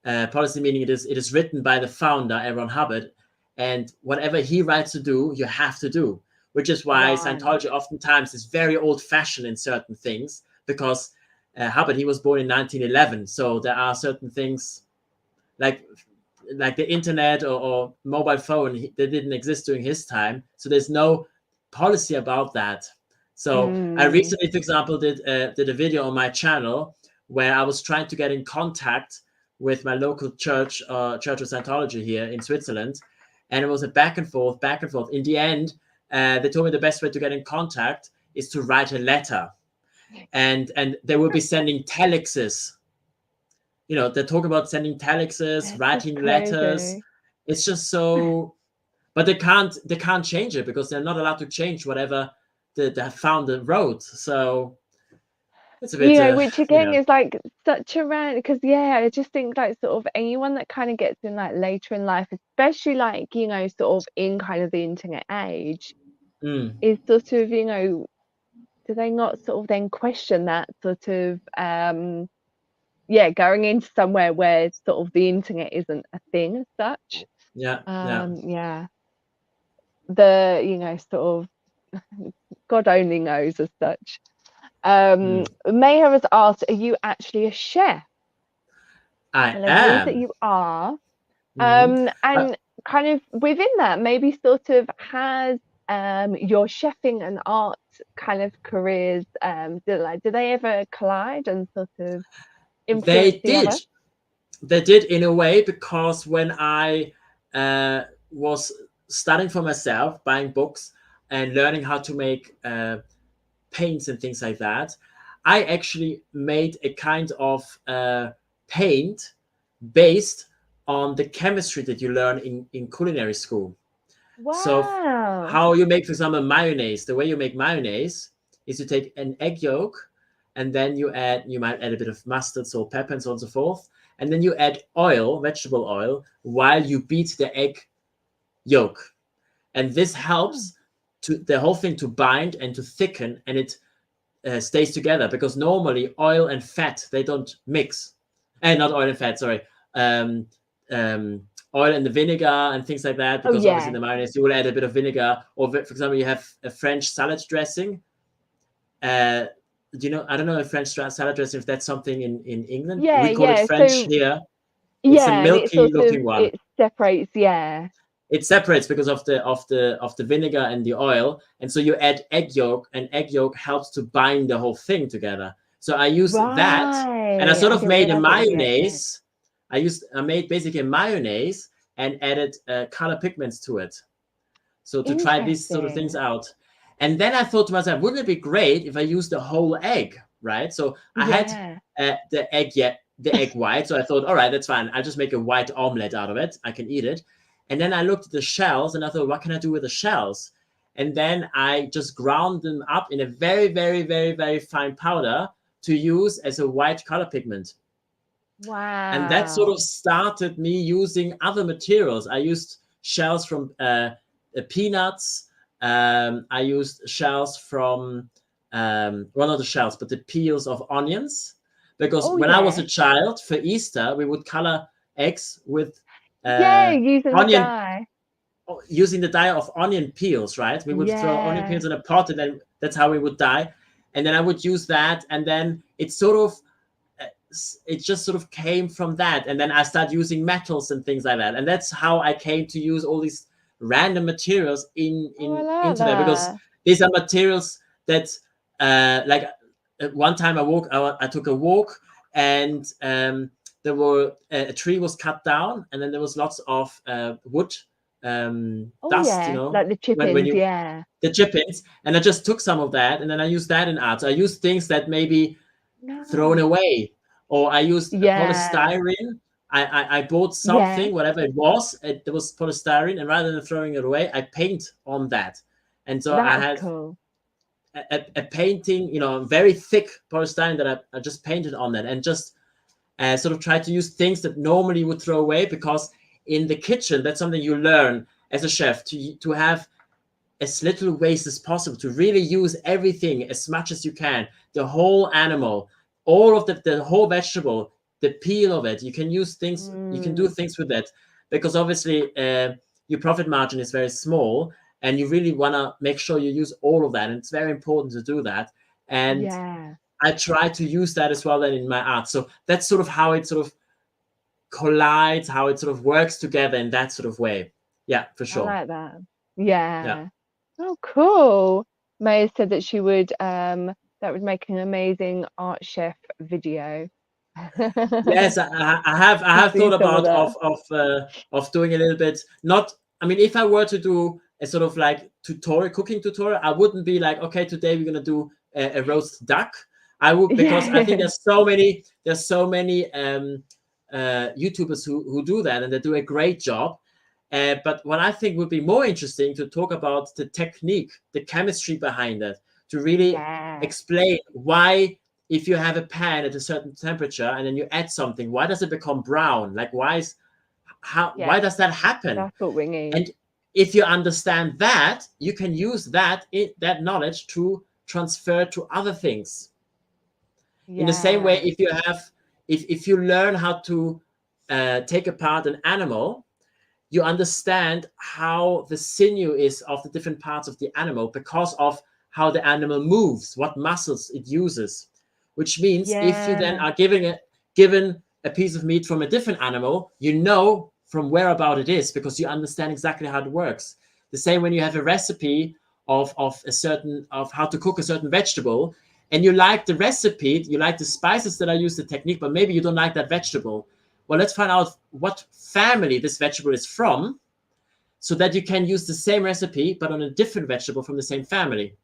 Policy meaning it is written by the founder, Aaron Hubbard, and whatever he writes to do, you have to do. Which is why right. Scientology oftentimes is very old-fashioned in certain things, because Hubbard, he was born in 1911, so there are certain things like the internet or mobile phone, they didn't exist during his time, so there's no policy about that. So I Mm, recently, for example, did a video on my channel where I was trying to get in contact with my local church, Church of Scientology here in Switzerland, and it was a back and forth, back and forth. In the end, they told me the best way to get in contact is to write a letter, and they will be sending telexes. They're talking about sending telexes, it's just writing letters. crazy. It's just so, but they can't change it, because they're not allowed to change whatever the founder wrote. So it's a bit, Which again is like such a rant, because I just think like sort of anyone that kind of gets in like later in life, especially like sort of in kind of the internet age, mm, is sort of do they not sort of then question that sort of going into somewhere where sort of the internet isn't a thing as such. yeah, Yeah, the sort of God only knows as such. mm. Mayor has asked, are you actually a chef? I And I believe that am. you are. Mhm. And kind of within that, maybe sort of has your chefing and art kind of careers, do they ever collide and sort of influence They the did. other? They did in a way, because when I was studying for myself, buying books and learning how to make paints and things like that, I actually made a kind of paint based on the chemistry that you learn in culinary school. So Wow. how you make, for example, mayonnaise. The way you make mayonnaise is you take an egg yolk, and then you might add a bit of mustard, salt, pepper, and so on and so forth. And then you add oil, vegetable oil, while you beat the egg yolk. And this helps to the whole thing to bind and to thicken, and it stays together, because normally oil and fat, they don't mix. And not oil and fat, sorry. Um, Oil and the vinegar and things like that, because obviously in the mayonnaise you will add a bit of vinegar. Or for example, you have a French salad dressing. Do you know? I don't know if French salad dressing, if that's something in England. Yeah, We call it yeah. French So here. It's a yeah, and it milky sort of looking one. it separates. Yeah. It separates because of the vinegar and the oil, and so you add egg yolk, and egg yolk helps to bind the whole thing together. So I used that, and I Right. sort I of didn't made a realize it was the egg yolk. mayonnaise. I made basically a mayonnaise and added color pigments to it. So to try these sort of things Interesting. out. And then I thought to myself, wouldn't it be great if I used the whole egg, right? So I Yeah. had the egg white. So I thought, all right, that's fine. I'll just make a white omelet out of it. I can eat it. And then I looked at the shells and I thought, what can I do with the shells? And then I just ground them up in a very, very, very, very fine powder to use as a white color pigment. And that sort Wow. of started me using other materials. I used shells from peanuts. I used shells from, well, not the shells, but the peels of onions. Because Oh when I was a yeah. child, for Easter, we would color eggs with Yeah, using the onion, dye. using the dye of onion peels, right? We would throw onion Yeah. peels in a pot, and then that's how we would dye. And then I would use that, and then it sort of, it just sort of came from that. And then I started using metals and things like that. And that's how I came to use all these random materials Oh, I in like into there, because that. these are materials that like one time I took a walk, and there were a tree was cut down, and then there was lots of wood Oh dust, yeah, like the when chippings. you Yeah. the chippings, and I just took some of that, and then I used that in art. So I used things that maybe thrown Nice. away, or I used Yeah. polystyrene. I bought Yeah. something, whatever it was, there was polystyrene, and rather than throwing it away, I paint on that. And so I That's had cool. a painting, very thick polystyrene that I just painted on that, and just sort of tried to use things that normally you would throw away, because in the kitchen, that's something you learn as a chef, to have as little waste as possible, to really use everything as much as you can, the whole animal, all of the whole vegetable, the peel of it. You can use things, you can do Mm. things with that, because obviously your profit margin is very small, and you really want to make sure you use all of that, and it's very important to do that. And Yeah. I try to use that as well then in my art. So that's sort of how it sort of collides, how it sort of works together in that sort of way. Yeah, for I sure. like that. Yeah. Yeah. Oh, cool. Maya said that she would that would make an amazing art chef video. Yes, I To have see thought some of about that. of doing a little bit. Not, I mean, if I were to do a sort of like cooking tutorial, I wouldn't be like, okay, today we're gonna do a roast duck. I would, because I think Yeah. there's so many YouTubers who do that, and they do a great job. But what I think would be more interesting to talk about the technique, the chemistry behind it, to really Yeah. explain why, if you have a pan at a certain temperature and then you add something, why does it become brown? Like, why Yeah. does that happen? That's what we need. And if you understand that, you can use that knowledge to transfer to other things. In the same way, Yeah. if you learn how to take apart an animal, you understand how the sinew is of the different parts of the animal, because of how the animal moves, what muscles it uses. Which means if you then Yeah. are given a piece of meat from a different animal, you know from where about it is, because you understand exactly how it works. The same when you have a recipe of how to cook a certain vegetable, and you like the recipe, you like the spices that I use, the technique, but maybe you don't like that vegetable. Well, let's find out what family this vegetable is from, so that you can use the same recipe but on a different vegetable from the same family.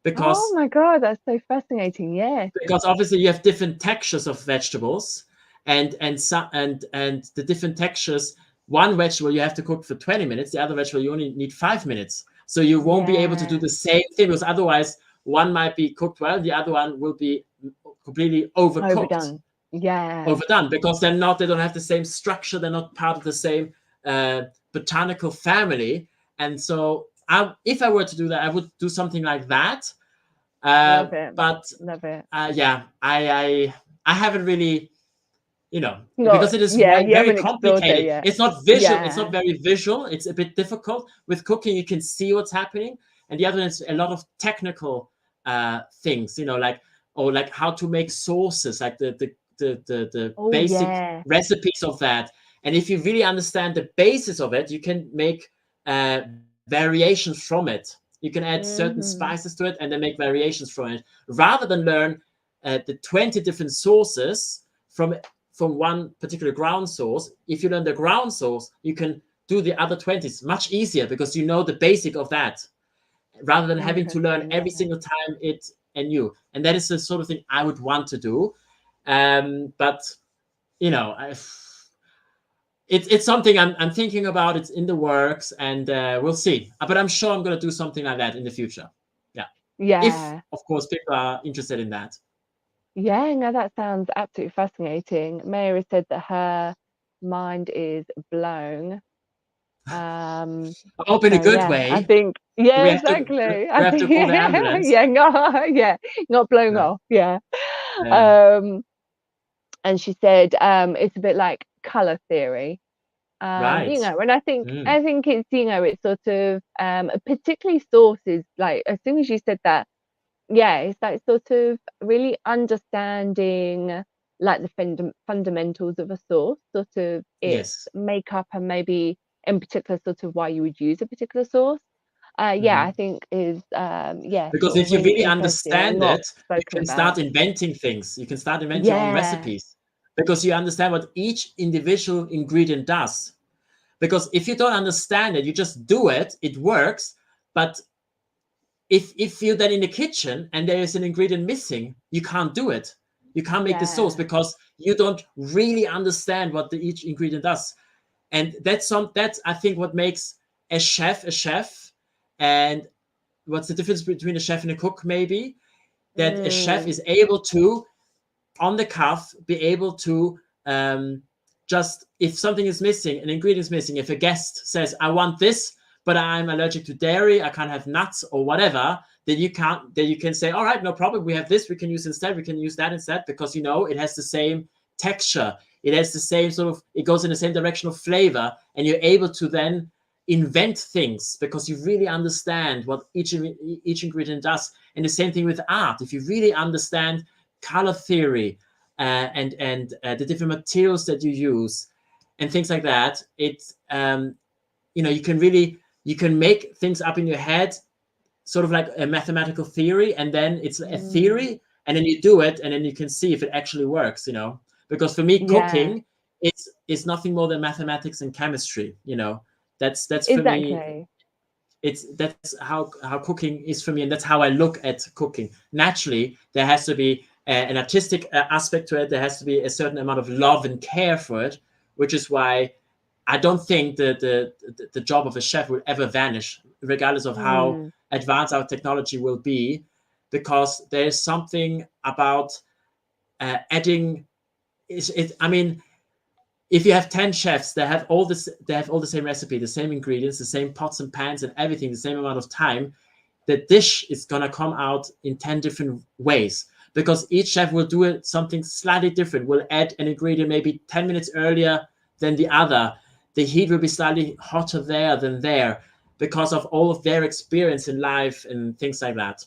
because Oh my God, that's so fascinating. Yeah. because obviously you have different textures of vegetables, and the different textures. One vegetable you have to cook for 20 minutes, the other vegetable you only need 5 minutes. So you won't be able to do Yeah. the same thing, because otherwise one might be cooked well, the other one will be completely overcooked, Yeah. overdone, because they don't have the same structure, they're not part of the same botanical family. And so if I were to do that, I would do something like that. Love it. But Love it. yeah, I haven't really, Not, because it is yeah, you very haven't explored there complicated. yet. It's not visual. It's Yeah. not very visual. It's a bit difficult. With cooking, you can see what's happening, and the other is a lot of technical things. Like how to make sauces, like the Oh basic yeah. recipes of that. And if you really understand the basis of it, you can make uh, variations from it. You can add certain Mm-hmm. spices to it and then make variations from it, rather than learn the 20 different sauces from one particular ground source. If you learn the ground source, you can do the other 20s much easier, because you know the basic of that, rather than having to learn Interesting. every Yeah. single time it anew. And that is the sort of thing I would want to do. But it's something I'm thinking about. It's in the works, and we'll see. But I'm sure I'm going to do something like that in the future. Yeah, if Yeah. of course people are interested in that. Yeah, no, that sounds absolutely fascinating. Mary said that her mind is blown. Um, I hope in a so good yeah, I way. think, yeah, We have to exactly. we I have to think, call the yeah, ambulance. yeah, no, yeah, not blown Yeah. off. Yeah. Yeah. Um, and she said, it's a bit like color theory. Right. And Mm. I think it's, it's sort of, particularly sources, like as soon as you said that, yeah, it's like sort of really understanding like the fundamentals of a source, sort of its Yes. makeup, and maybe in particular sort of why you would use a particular source. Yeah, I Mhm. think is yeah, Because sort of if you really really interesting and understand not it, you spoken can start about. inventing things. You can start inventing your own Yeah, recipes, because you understand what each individual ingredient does. Because if you don't understand it, you just do it, it works. But if you're then in the kitchen and there is an ingredient missing, you can't do it. You can't make the sauce, yeah, because you don't really understand what each ingredient does. And that's I think what makes a chef a chef. And what's the difference between a chef and a cook? Maybe that a chef mm, is able to, on the cuff, be able to just, if something is missing, an ingredient is missing, if a guest says, I want this, but I'm allergic to dairy, I can't have nuts or whatever, then you can say, all right, no problem, we have this, we can use that instead, because it has the same texture, it has the same sort of, it goes in the same direction of flavor, and you're able to then invent things because you really understand what each ingredient does. And the same thing with art. If you really understand color theory and the different materials that you use and things like that, you can make things up in your head, sort of like a mathematical theory, and then it's a mm, theory, and then you do it, and then you can see if it actually works. Because for me, yeah, cooking is nothing more than mathematics and chemistry. That's for me. exactly. That's how cooking is for me, and that's how I look at cooking. Naturally, there has to be an artistic aspect to it. There has to be a certain amount of love and care for it, which is why I don't think the job of a chef will ever vanish, regardless of how Mm, advanced our technology will be, because there is something about adding. I mean, if you have 10 chefs, they have all the same recipe, the same ingredients, the same pots and pans and everything, the same amount of time. The dish is gonna come out in 10 different ways, because each chef will do it something slightly different, will add an ingredient maybe 10 minutes earlier than the other. The heat will be slightly hotter there than there, because of all of their experience in life and things like that.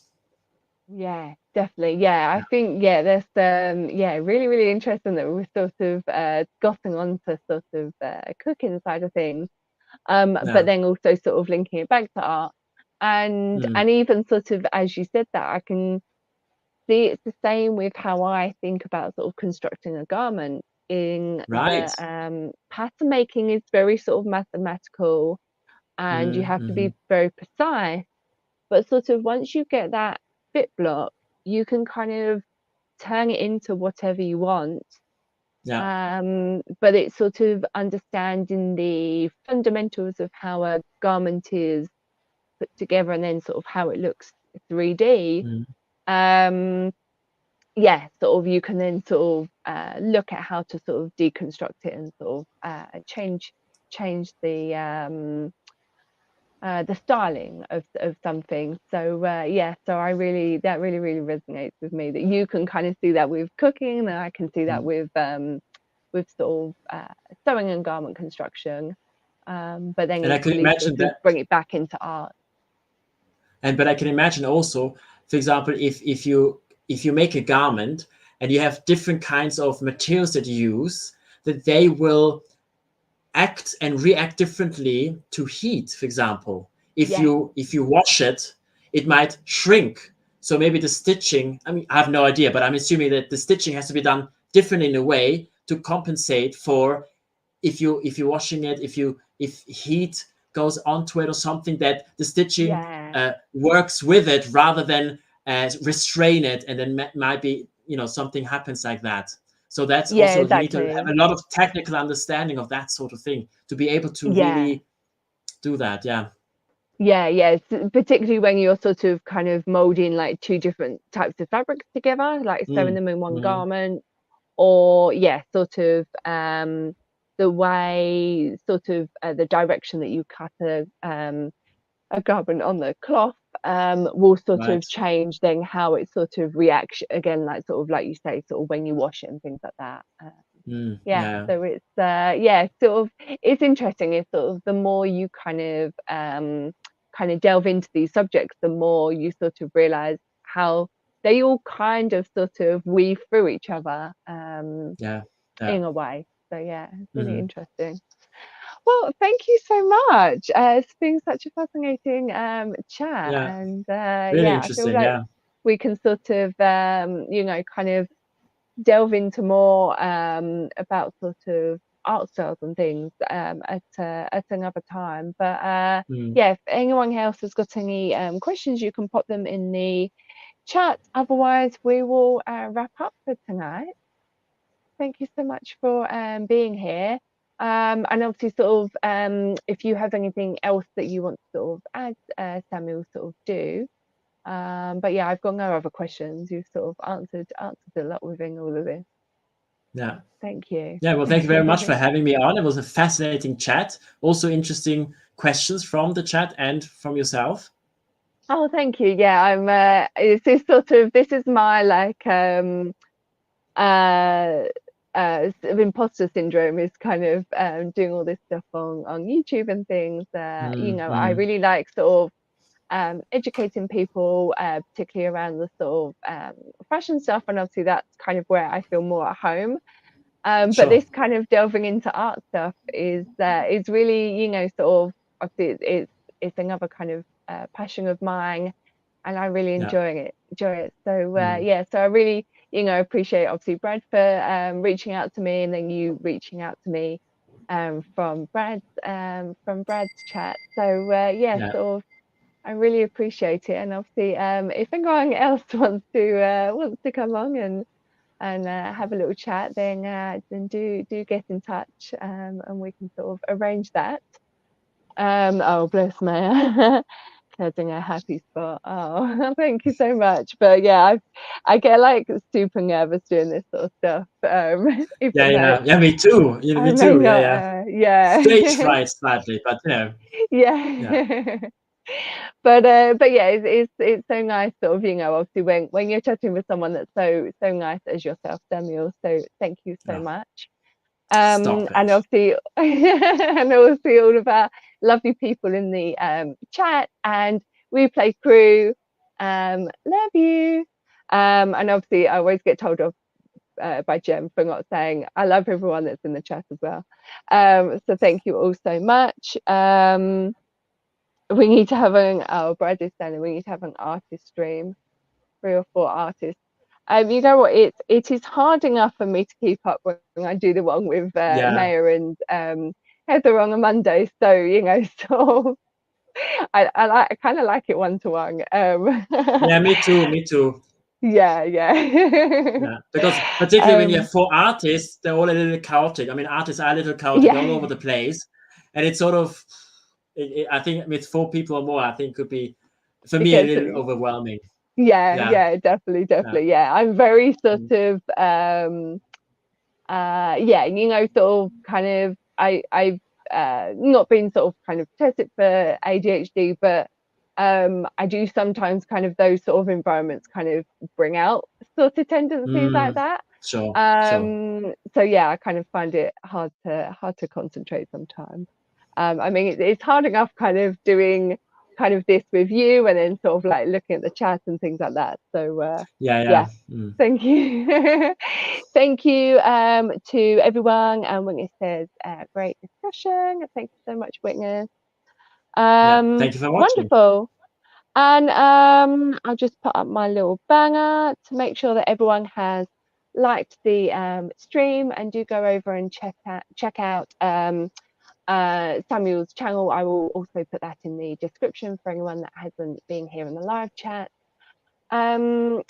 yeah, definitely. Yeah, I think that's yeah, really, really interesting that we're sort of gotten onto sort of cooking side of things. But Yeah. then also sort of linking it back to art. Mm. And even sort of as you said that, I can see it's the same with how I think about sort of constructing a garment, in Right. the pattern making is very sort of mathematical, and you Mm, have to mhm. be very precise. But sort of once you get that fit block, you can kind of turn it into whatever you want. But it's sort of understanding the fundamentals of how a garment is put together and then sort of how it looks 3D. Yeah, sort of you can then sort of look at how to sort of deconstruct it and sort of change the styling of something. So yeah, so that really resonates with me, that you can kind of see that with cooking, and I can see that with sort of sewing and garment construction, but then And I can equally imagine sort of that, bring it back into art. but I can imagine also, for example, if you make a garment and you have different kinds of materials that you use, that they will act and react differently to heat. For example, if you wash it, it might shrink. So maybe the stitching, I mean, I have no idea, but I'm assuming that the stitching has to be done different in a way to compensate for if you're washing it, if heat goes onto it or something, that the stitching works with it rather than restrain it, and then might be, something happens like that. So that's also, you need to have a lot of technical understanding of that sort of thing to be able to really do that. Yeah, particularly when you're sort of kind of molding like two different types of fabrics together, like sewing them in one garment, or sort of the way, sort of the direction that you cut a garment on the cloth will sort of change then how it sort of reacts again, like sort of like you say, sort of when you wash it and things like that. So it's sort of, it's interesting. It's sort of, the more you kind of delve into these subjects, the more you sort of realize how they all kind of sort of weave through each other in a way. So yeah, it's really interesting. Well, thank you so much. It's been such a fascinating chat, and really I feel interesting. like we can sort of kind of delve into more about sort of art styles and things at another time. But if anyone else has got any questions, you can pop them in the chat. Otherwise, we will wrap up for tonight. Thank you so much for being here. And obviously, sort of, if you have anything else that you want to sort of add, Samuel, sort of do. But yeah, I've got no other questions. You've sort of answered a lot within all of this. Yeah. Thank you. Yeah, well, thank you very much for having me on. It was a fascinating chat. Also interesting questions from the chat and from yourself. Oh, thank you. Yeah, I'm this is my like imposter syndrome, is kind of doing all this stuff on YouTube and things. I really like sort of educating people, particularly around the sort of fashion stuff, and obviously that's kind of where I feel more at home. But this kind of delving into art stuff is really, sort of, obviously it's another kind of passion of mine, and I really enjoy it. So so I really, appreciate obviously Brad for reaching out to me, and then you reaching out to me from Brad's chat. So sort of, I really appreciate it. And obviously, if anyone else wants to come on and have a little chat, then do get in touch, and we can sort of arrange that. Oh, bless me. Getting a happy spot. Oh, thank you so much. But yeah, I get like super nervous doing this sort of stuff. Even though me too. Me I may too. not, Stage fright slightly, but yeah. But yeah, it's so nice, sort of, obviously when you're chatting with someone that's so nice as yourself, Samuel. So thank you so much. Stop And it. obviously and obviously all of our lovely people in the chat and replay crew, love you. And obviously I always get told off by Jem for not saying I love everyone that's in the chat as well. So thank you all so much. We need to have Brad is saying we need to have an artist stream, 3 or 4 artists. You know what, it is hard enough for me to keep up when I do the one with Maya and Heather on a Monday. So, sort of, I kind of like it one-to-one. Yeah, me too. Me too. Yeah. Yeah, because particularly when you Um, have 4 artists, they're all a little chaotic. I mean, artists are a little chaotic all over yeah, the place, and it's sort of, I think with 4 people or more, I think could be, for it me, a gets little overwhelming. yeah, Yeah, definitely. Yeah, I'm very sort mm, of yeah, you know, sort of kind of I've not been sort of kind of tested for ADHD, but I do sometimes kind of those sort of environments kind of bring out sort of tendencies like mm, that. sure, sure. So yeah, I kind of find it hard to concentrate sometimes. I mean, it's hard enough kind of doing kind of this with you and then sort of like looking at the chat and things like that. So Yeah, yeah, yeah. Mm. thank you. Thank you to everyone. And Witness says, great discussion. Thank you so much, Witness. Yeah, thank you for watching. Wonderful. And I'll just put up my little banger to make sure that everyone has liked the stream, and do go over and check out Samuel's channel. I will also put that in the description for anyone that hasn't been here in the live chat. And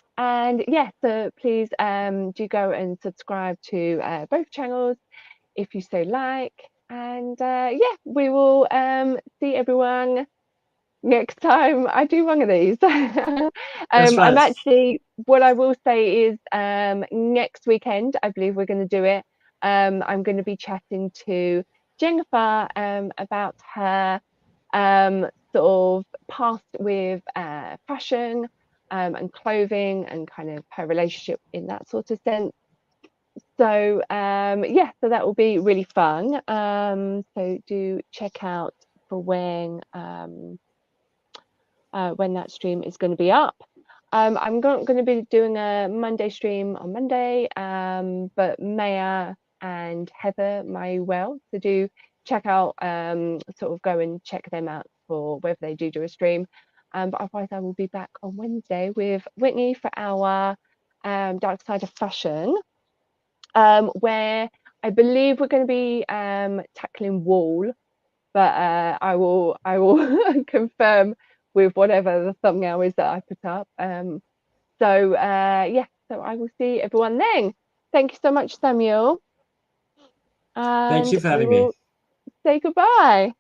yeah, so please do go and subscribe to both channels if you so like. And yeah, we will see everyone next time I do one of these. That's I'm right. actually, what I will say is next weekend, I believe we're going to do it. I'm going to be chatting to Jennifer about her sort of past with fashion and clothing and kind of her relationship in that sort of sense. So yeah, so that will be really fun. So do check out for when that stream is going to be up. I'm going to be doing a Monday stream on Monday, but Maya and Heather may well. So do check out, sort of go and check them out for whether they do a stream. But otherwise, I will be back on Wednesday with Whitney for our Dark Side of Fashion, where I believe we're going to be tackling wool, but I will confirm with whatever the thumbnail is that I put up. So yeah, so I will see everyone then. Thank you so much, Samuel, Thank and you for we having me. will say goodbye.